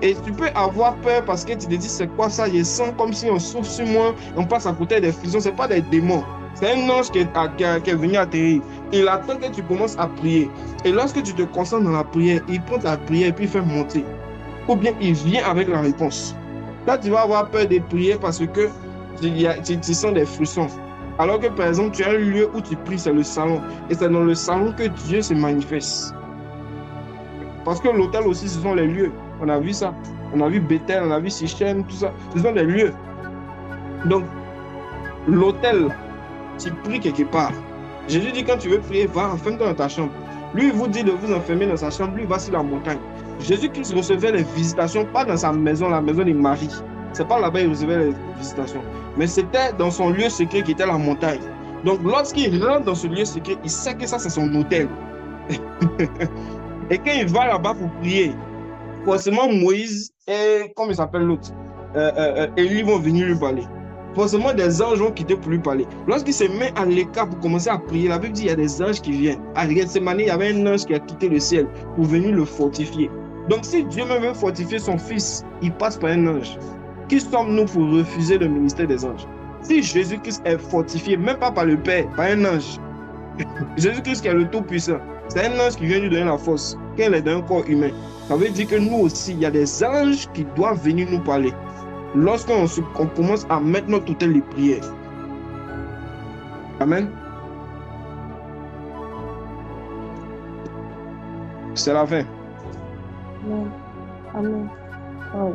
Et tu peux avoir peur parce que tu te dis, c'est quoi ça? Je sens comme si on souffle sur moi, on passe à côté des frissons. Ce n'est pas des démons. C'est un ange qui est venu atterrir. Il attend que tu commences à prier. Et lorsque tu te concentres dans la prière, il prend ta prière et puis il fait monter. Ou bien il vient avec la réponse. Là, tu vas avoir peur de prier parce que tu sens des frissons. Alors que par exemple, tu as un lieu où tu pries, c'est le salon. Et c'est dans le salon que Dieu se manifeste. Parce que l'autel aussi, ce sont les lieux. On a vu ça. On a vu Bethel, on a vu Sichem, tout ça. Ce sont des lieux. Donc, l'autel, tu pries quelque part. Jésus dit, quand tu veux prier, va, enferme-toi dans ta chambre. Lui, il vous dit de vous enfermer dans sa chambre. Lui, il va sur la montagne. Jésus-Christ recevait les visitations, pas dans sa maison, la maison de Marie. Ce n'est pas là-bas qu'il recevait les visitations. Mais c'était dans son lieu secret qui était la montagne. Donc, lorsqu'il rentre dans ce lieu secret, il sait que ça, c'est son autel. Et quand il va là-bas pour prier, forcément Moïse et, comme il s'appelle l'autre, Élie vont venir lui parler. Forcément des anges vont quitter pour lui parler. Lorsqu'il se met à l'écart pour commencer à prier, la Bible dit qu'il y a des anges qui viennent. À Gethsémani, il y avait un ange qui a quitté le ciel pour venir le fortifier. Donc si Dieu même veut fortifier son fils, il passe par un ange. Qui sommes-nous pour refuser le ministère des anges? Si Jésus-Christ est fortifié, même pas par le Père, par un ange, Jésus-Christ qui est le Tout-Puissant, c'est un ange qui vient lui donner la force, qu'elle est dans un corps humain. Ça veut dire que nous aussi, il y a des anges qui doivent venir nous parler. Lorsqu'on commence à mettre notre autel de prière. Amen. C'est la fin. Amen. Amen. Oh.